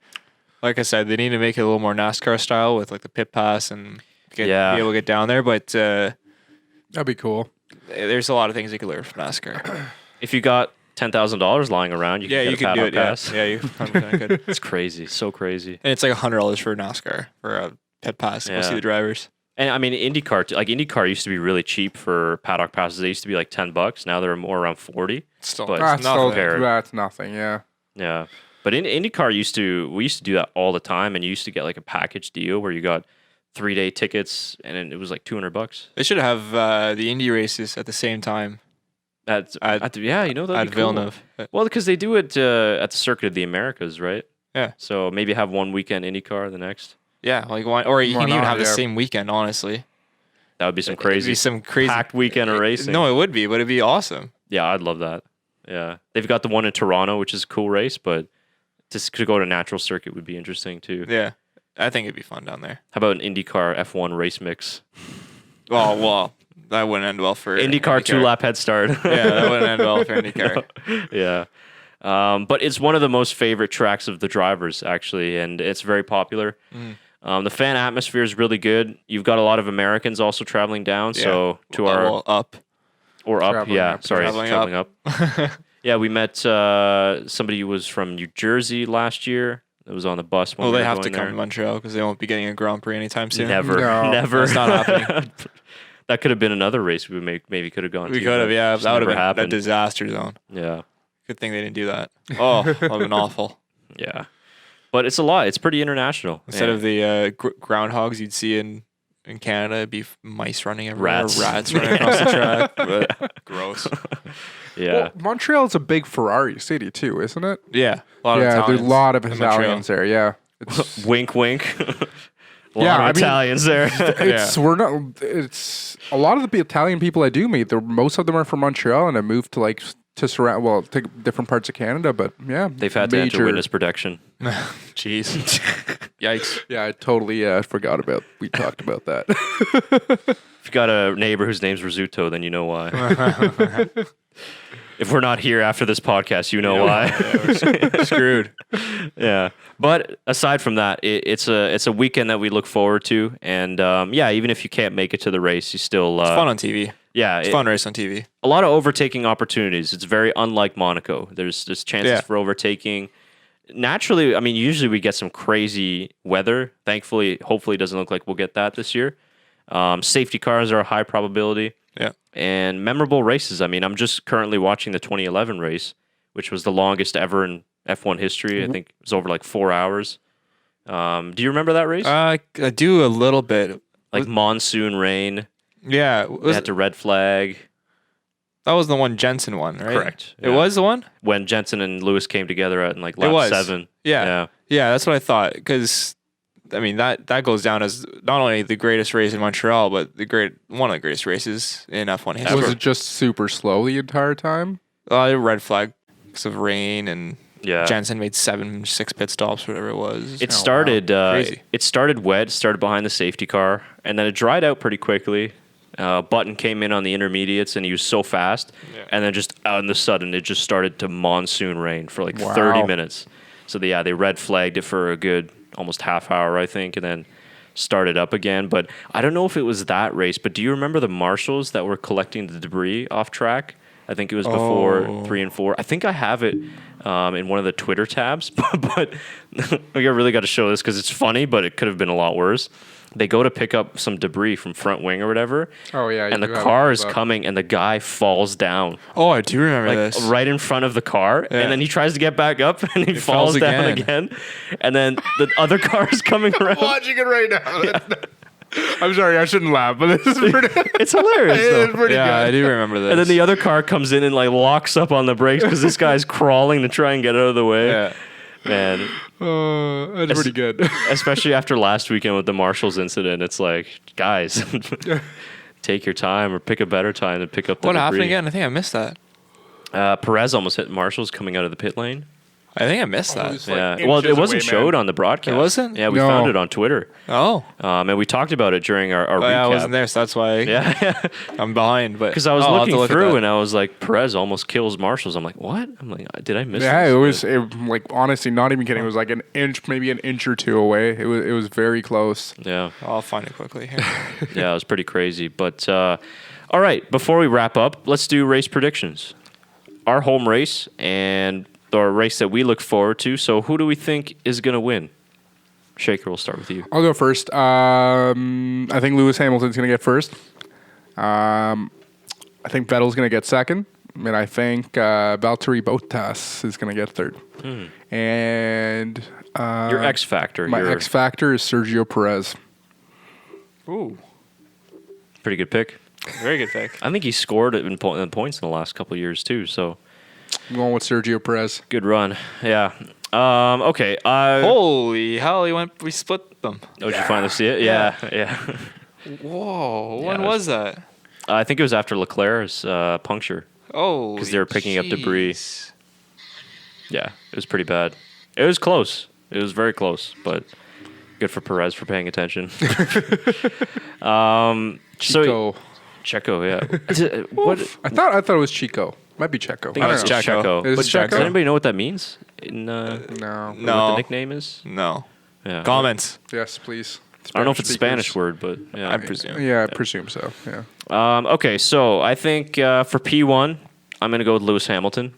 like I said, they need to make it a little more NASCAR style with like the pit pass and be able to get down there. But That'd be cool. there's a lot of things you could learn from NASCAR. If you got $10,000 lying around, you can Yeah, get you a can do paddock it. Yeah, pass. yeah, you 100% could. It's crazy, so crazy. And it's like $100 for NASCAR for a pit pass to go Yeah. see the drivers. And I mean, IndyCar used to be really cheap for paddock passes. They used to be like $10. Now they're more around 40. Still, But That's not still, fair. that's nothing. Yeah. Yeah. But in IndyCar we used to do that all the time, and you used to get like a package deal where you got 3-day tickets, and then it was like $200. they should have the Indy races at the same time Yeah, you know that'd at be cool. Villeneuve. Well, because they do it at the Circuit of the Americas, right? Yeah. So maybe have one weekend IndyCar, the next. Yeah, like why, or you Why can even not? have the Yeah. same weekend. Honestly, That would be some It'd crazy, be some crazy packed weekend of racing. No, it would be, but it'd be awesome. Yeah, I'd love that. Yeah, they've got the one in Toronto, which is a cool race, but to go to natural circuit would be interesting too. Yeah, I think it'd be fun down there. How about an IndyCar F1 race mix? Well, that wouldn't end well for IndyCar 2-lap head start. Yeah, that wouldn't end well for IndyCar. Yeah. But it's one of the most favorite tracks of the drivers, actually, and it's very popular. The fan atmosphere is really good. You've got a lot of Americans also traveling down, so to our well, up. or up, Traveling yeah, up. sorry, Traveling traveling up. Yeah, we met somebody who was from New Jersey last year. That was on the bus. When Well, we they were have to going come there. to Montreal because they won't be getting a Grand Prix anytime soon. Never, No, never. that's not happening. That could have been another race we maybe could have gone to. We could have, but yeah. just That would have never been a happened. disaster zone. Yeah, Good thing they didn't do that. Oh, that would have been awful. yeah. But it's a lot. It's pretty international. Instead And- of the groundhogs you'd see in Canada, it'd be mice running everywhere, Rats. rats running across the track. But gross. yeah. Well, Montreal's a big Ferrari city too, isn't it? Yeah, a lot of Yeah, there's Italians a lot of in Montreal. Italians there. Yeah. It's, Wink, wink. A lot Yeah, of I mean- Italians there. it's a lot of the Italian people I do meet. Most of them are from Montreal and have moved to to different parts of Canada. But yeah, They've had to enter witness protection. Jeez. Yikes. Yeah, I totally forgot about. We talked about that. If you got a neighbor whose name's Rizzuto, then you know why. If we're not here after this podcast, you know why. Yeah, we're screwed. Yeah. But aside from that, it's a weekend that we look forward to, and yeah, even if you can't make it to the race, you still It's fun on TV. Yeah, It's fun race on TV. a lot of overtaking opportunities. It's very unlike Monaco. There's chances Yeah. for overtaking. Naturally, I mean, usually we get some crazy weather. Thankfully, hopefully, it doesn't look like we'll get that this year. Safety cars are a high probability. Yeah. And memorable races. I mean, I'm just currently watching the 2011 race, which was the longest ever in F1 history. I think it was over like 4 hours. Do you remember that race? I do a little bit. Like monsoon rain. Yeah. They had to red flag. That was the one Jensen won, right? Correct. It Yeah. was the one? When Jensen and Lewis came together at like It was. lap 7. Yeah. Yeah. Yeah, that's what I thought. Because, I mean, that goes down as not only the greatest race in Montreal, but one of the greatest races in F1 history. Was it just super slow the entire time? Red flag because of rain and Yeah. Jensen made 6 pit stops, whatever it was. It started. Crazy. It started wet. Started behind the safety car, and then it dried out pretty quickly. Button came in on the intermediates, and he was so fast. Yeah. And then just out of the sudden, it just started to monsoon rain for like Wow. 30 minutes. So they red flagged it for a good almost half hour, I think, and then started up again. But I don't know if it was that race. But do you remember the marshals that were collecting the debris off track? I think it was before 3 and 4. I think I have it in one of the Twitter tabs, but we really got to show this because it's funny, but it could have been a lot worse. They go to pick up some debris from front wing or whatever. Oh yeah, And the you have car it is up. coming, and the guy falls down Oh, I do remember like this. right in front of the car, Yeah. and then he tries to get back up, and he falls falls down again. again. And then the other car is coming around. Watching it right now. I'm sorry, I shouldn't laugh, but this is pretty. It's hilarious. It though. is pretty Yeah, I good. do remember this. And then the other car comes in and like locks up on the brakes because this guy's crawling to try and get out of the way. yeah. Man, That's pretty good. especially after last weekend with the Marshalls incident, it's like, guys, take your time or pick a better time to pick up the What debris. happened again? I think I missed that. Perez almost hit Marshalls coming out of the pit lane. I think I missed that. it's like Yeah. Well, it inches wasn't away, showed man. on the broadcast. It wasn't? Yeah, we No. found it on Twitter. Oh. And we talked about it during our recap. Yeah, I wasn't there, so that's why Yeah. I'm behind. But Because I was I'll have to looking look at through that. and I was like, Perez almost kills Marshalls. I'm like, what? I'm like, did I miss Yeah, this? it was like honestly, not even kidding. It was like an inch, maybe an inch or two away. It was very close. Yeah. I'll find it quickly here. Yeah, it was pretty crazy. But all right, before we wrap up, let's do race predictions. Our home race and the race that we look forward to. So who do we think is going to win? Shaker, we'll start with you. I'll go first. I think Lewis Hamilton's going to get first. I think Vettel's going to get second. And I think Valtteri Bottas is going to get third. And Your X Factor. my your X factor is Sergio Perez. Ooh. pretty good pick. Very good pick. I think he scored in points in the last couple of years too. So I'm going with Sergio Perez. good run. Yeah. Okay. Holy hell, we split them. Oh, did you finally see it? Yeah. Yeah. Whoa. Yeah, When it was that? I think it was after Leclerc's puncture. Oh. 'Cause they were picking up debris. Yeah, it was pretty bad. It was close. It was very close, but good for Perez for paying attention. Chico. Checo, yeah. What? I thought it was Chico. Might be Checo. I think I it's don't know. Checo. Is But it Checo? does anybody know what that means? In No. what No. the nickname is? No. Yeah. Comments. Yes, please. I don't know if it's a Spanish Spanish word, but yeah. I presume. Yeah, I presume so. Yeah. Okay, so I think for P1, I'm going to go with Lewis Hamilton.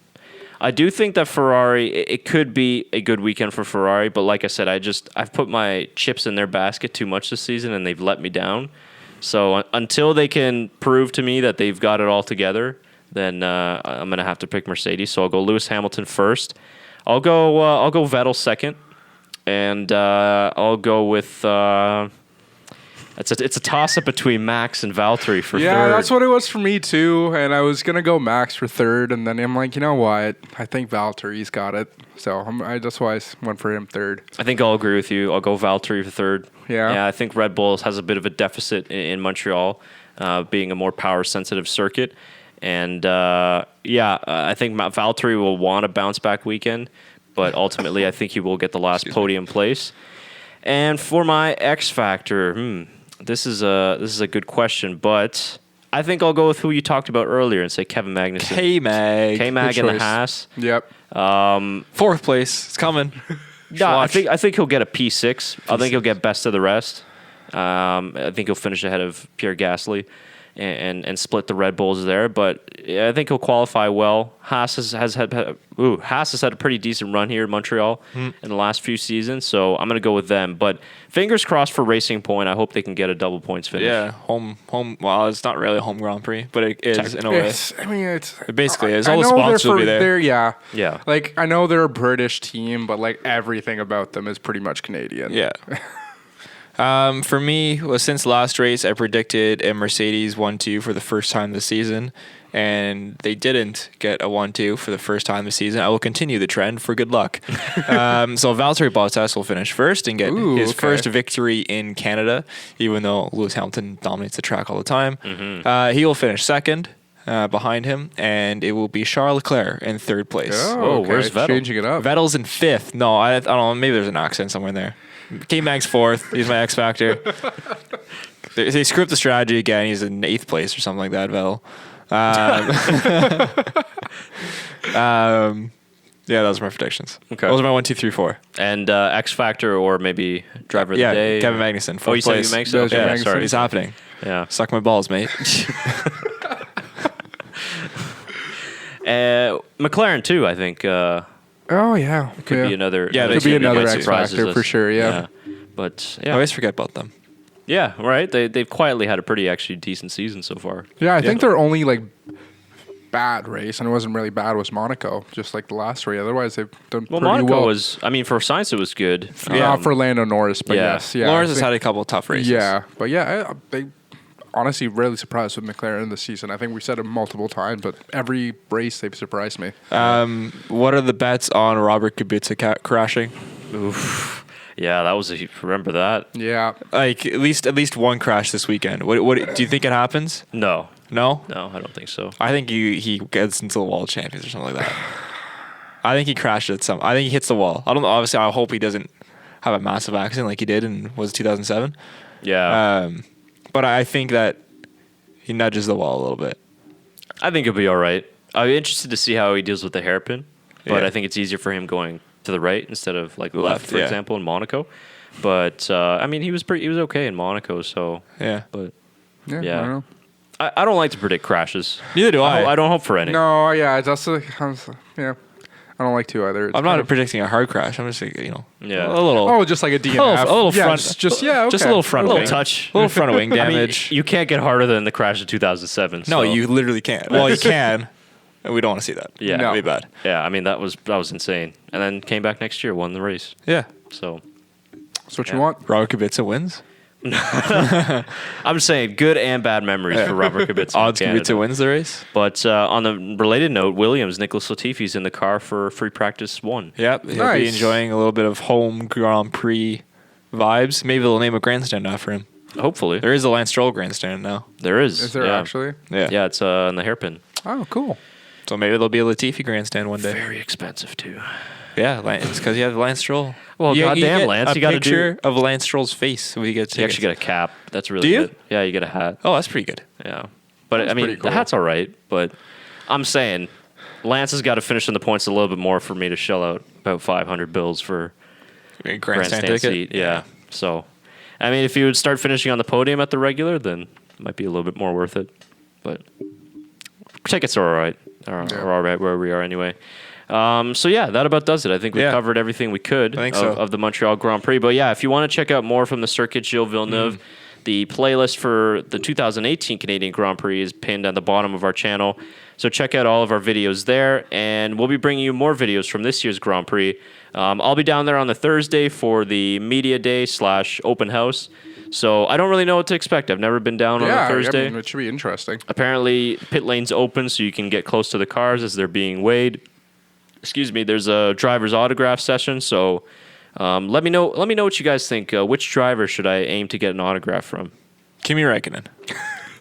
I do think that Ferrari, it could be a good weekend for Ferrari, but like I said, I've put my chips in their basket too much this season, and they've let me down. So until they can prove to me that they've got it all together, then I'm going to have to pick Mercedes. So I'll go Lewis Hamilton first. I'll go Vettel second, and I'll go with. It's a toss up between Max and Valtteri for Yeah, third. that's what it was for me too. And I was gonna go Max for third, and then I'm like, you know what? I think Valtteri's got it. So that's why I went for him third. I think I'll agree with you. I'll go Valtteri for third. Yeah. Yeah, I think Red Bull has a bit of a deficit in Montreal, being a more power sensitive circuit. And I think Valtteri will want a bounce back weekend, but ultimately I think he will get the last podium place. And for my X factor, this is a good question, but I think I'll go with who you talked about earlier and say Kevin Magnussen. K-Mag. K-Mag Good in the choice. Haas. Yep. Fourth place. It's coming. No, I watch. think he'll get a P6. I think he'll get best of the rest. I think he'll finish ahead of Pierre Gasly and split the Red Bulls there. But I think he'll qualify well. Haas has had a pretty decent run here in Montreal in the last few seasons. So I'm going to go with them. But fingers crossed for Racing Point. I hope they can get a double points finish. Yeah, home. Well, it's not really a home Grand Prix, but it is in a way. It basically is. All the sponsors will be there. Yeah. Yeah. Like I know they're a British team, but like everything about them is pretty much Canadian. Yeah. For me, well, since last race, I predicted a Mercedes 1-2 for the first time this season, and they didn't get a 1-2 for the first time this season. I will continue the trend for good luck. So Valtteri Bottas will finish first and get his first victory in Canada, even though Lewis Hamilton dominates the track all the time. He will finish second. Behind him, and it will be Charles Leclerc in third place. Oh, Whoa, okay. where's Vettel? Changing it up. Vettel's in fifth. No, I don't know. Maybe there's an accent somewhere in there. K-Mag's fourth. He's my X factor. They screw up the strategy again. He's in eighth place or something like that, Vettel. Yeah, those are my predictions. Okay. Those are my 1, 2, 3, 4. And X Factor or maybe Driver of the Day. Kevin Magnussen. Oh, you said place. Magnussen? Those are Okay, Magnussen. sorry. It's happening. Yeah. Suck my balls, mate. McLaren too, I think. Oh yeah. Could be another. Yeah, Could be team that another might X surprise factor us. for sure. Yeah. But I yeah, always forget about them. Yeah, right. They've quietly had a pretty actually decent season so far. Yeah, I think their only like bad race, and it wasn't really bad, was Monaco, just like the last race. Otherwise, they've done Well, pretty Monaco well. was. I mean, for science, it was good. Not for Lando Norris, but yeah. yes, yeah. Lawrence I has think- had a couple of tough races. Yeah, but yeah, they honestly really surprised with McLaren this season. I think we've said it multiple times, but every race they've surprised me. What are the bets on Robert Kubica crashing? Oof. Yeah, that was a. Remember that? Yeah, Like at least one crash this weekend. What do you think it happens? No, No, I don't think so. I think he gets into the wall of champions or something like that. I think he crashed at some. I think he hits the wall. I don't know. Obviously, I hope he doesn't have a massive accident like he did in 2007. Yeah, But I think that he nudges the wall a little bit. I think he'll be all right. I'm interested to see how he deals with the hairpin, but Yeah. I think it's easier for him going to the right instead of like left, for yeah. example, in Monaco. But I mean, he was okay in Monaco. So, Yeah. but yeah. Yeah. I don't know. I don't like to predict crashes. Neither do I. I don't hope for any. No, yeah, that's yeah. I don't like to either. It's I'm kind not of- predicting a hard crash. I'm just like, Yeah. a little. Oh, just like a DNF. A little yeah, front- just yeah, just a okay. little front A little wing. touch. A little front wing I mean, damage. you can't get harder than the crash of 2007. No, so- you literally can't. Well, you can. And we don't want to see that. Yeah. That'd be bad. Yeah, I mean that was insane. And then came back next year, won the race. Yeah. So That's what Yeah. you want. Robert Kubica wins. I'm saying good and bad memories for Robert Kubica. Odds in Canada. Kubica wins the race. But on the related note, Williams, Nicholas Latifi's in the car for free practice 1. Yep. He'll be Nice. enjoying a little bit of home Grand Prix vibes. Maybe they'll name a grandstand after him. Hopefully. There is a Lance Stroll grandstand now. There is. Is there yeah. actually? Yeah. Yeah, it's in the hairpin. Oh, cool. So maybe there'll be a Latifi grandstand one day. Very expensive too. Yeah, it's because you have Lance Stroll. Well, goddamn, get Lance, a you gotta picture of Lance Stroll's face when you get You actually get a cap. That's really Do you? good. Yeah, you get a hat. Oh, that's pretty good. Yeah. But I mean, pretty cool. the hat's all right. But I'm saying Lance has got to finish on the points a little bit more for me to shell out about 500 bills for Grandstand grandstand ticket. seat. Yeah. So, I mean, if you would start finishing on the podium at the regular, then it might be a little bit more worth it. But tickets are all right. Are all right where we are anyway. So yeah, that about does it. I think we Yeah. covered everything we could I think of, so. of the Montreal Grand Prix. But yeah, if you want to check out more from the Circuit Gilles Villeneuve, the playlist for the 2018 Canadian Grand Prix is pinned at the bottom of our channel. So check out all of our videos there, and we'll be bringing you more videos from this year's Grand Prix. I'll be down there on the Thursday for the media day / open house. So I don't really know what to expect. I've never been down on a Thursday. I mean, it should be interesting. Apparently, pit lane's open, so you can get close to the cars as they're being weighed. Excuse me. There's a driver's autograph session, so let me know. Let me know what you guys think. Which driver should I aim to get an autograph from? Kimi Räikkönen.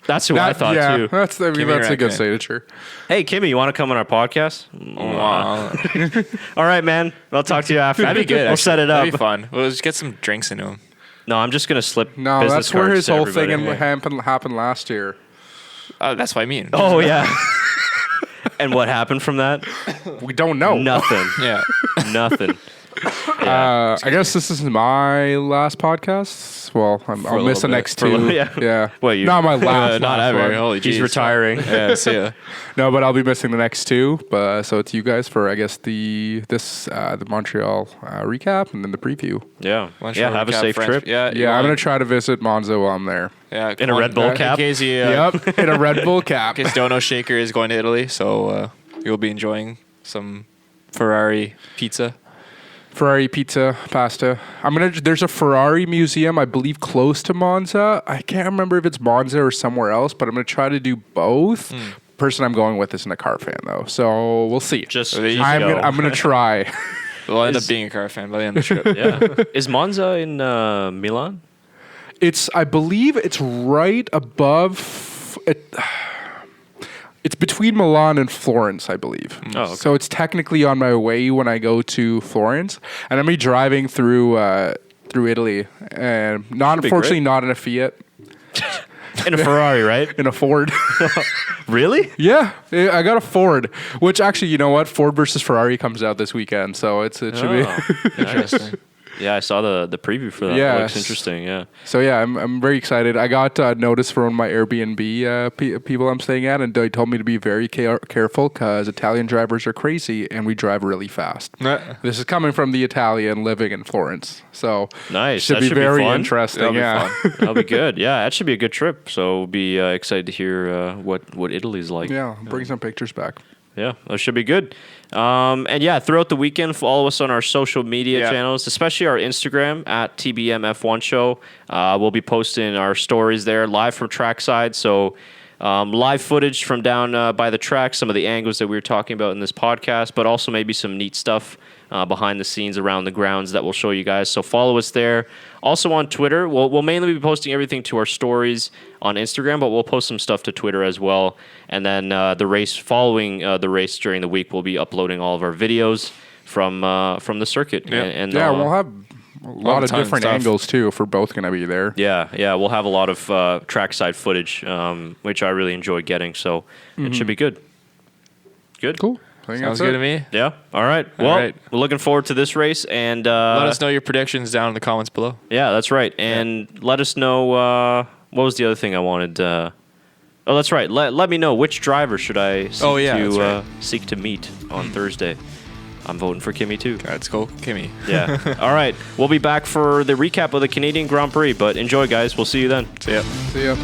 That's who I thought yeah, too. that's a Kimi good Räikkönen. signature. Hey, Kimmy, you want to come on our podcast? Wow. All right, man. I'll talk to you after. That'd be good. We'll set it up. That'd be fun. We'll just get some drinks into him. No, I'm just gonna slip. No, business that's where cards his to whole thing everybody. happened last year. That's what I mean. Oh yeah. And what happened from that? We don't know. Nothing. Yeah. Nothing. Yeah. I guess this is my last podcast. Well, a I'll miss the little bit. next For a two. little- yeah. Yeah. Well, you- not my last. Not last ever. one. Holy He's jeez. retiring. Yeah, see ya. No, but I'll be missing the next two. But so it's you guys for I guess the Montreal recap and then the preview. Yeah. Once Yeah. you Have a recap safe French- trip. Yeah, Yeah, I'm gonna try to visit Monza while I'm there. Yeah, In a Red Bull cap? In case you, Yep, in a Red Bull cap. in case Dono Shaker is going to Italy, so you'll be enjoying some Ferrari pizza. Ferrari pizza, pasta. There's a Ferrari museum, I believe, close to Monza. I can't remember if it's Monza or somewhere else, but I'm gonna try to do both. Person I'm going with isn't a car fan though, so we'll see. Just There you just go. I'm gonna try. We'll end up being a car fan by the end of the trip. Yeah. Is Monza in Milan? I believe it's right above it. It's between Milan and Florence, I believe. Oh, okay. So it's technically on my way when I go to Florence, and I'm gonna be driving through Italy, and unfortunately not in a Fiat, In a Ferrari, right? in a Ford. Really? Yeah, I got a Ford. Which actually, you know what? Ford versus Ferrari comes out this weekend, so it should be. Oh, nice. Yeah, I saw the preview for that. Yes. It looks interesting. Yeah. So yeah, I'm very excited. I got notice from my Airbnb people I'm staying at, and they told me to be very careful because Italian drivers are crazy and we drive really fast. This is coming from the Italian living in Florence, so Nice. should That be should be very fun. interesting. That'll be Yeah, fun. That'll be good. Yeah, that should be a good trip. So we'll be excited to hear what Italy's like. yeah. Bring some pictures back. Yeah, that should be good. And yeah, throughout the weekend, follow us on our social media Yeah. channels, especially our Instagram at TBMF1Show. We'll be posting our stories there live from trackside. So live footage from down by the track, some of the angles that we were talking about in this podcast, but also maybe some neat stuff behind the scenes around the grounds that we'll show you guys. So follow us there. Also on Twitter, we'll mainly be posting everything to our stories on Instagram, but we'll post some stuff to Twitter as well. And then the race following the race during the week, we'll be uploading all of our videos from the circuit. Yeah. And Yeah, we'll have a lot of tons of different stuff. angles too. If we're both gonna be there. yeah, we'll have a lot of trackside footage, which I really enjoy getting. So it should be good. Good. Cool. I think Sounds that's good it. to me. Yeah. All right. Well, right. we're looking forward to this race, and Let us know your predictions down in the comments below. yeah, that's right. And let us know what was the other thing I wanted. Oh, that's right. Let me know which driver should I seek that's to right. seek to meet on Thursday. I'm voting for Kimmy too. Let's go, Kimmy. Yeah. All right. We'll be back for the recap of the Canadian Grand Prix. But enjoy, guys. We'll see you then. See ya. See ya.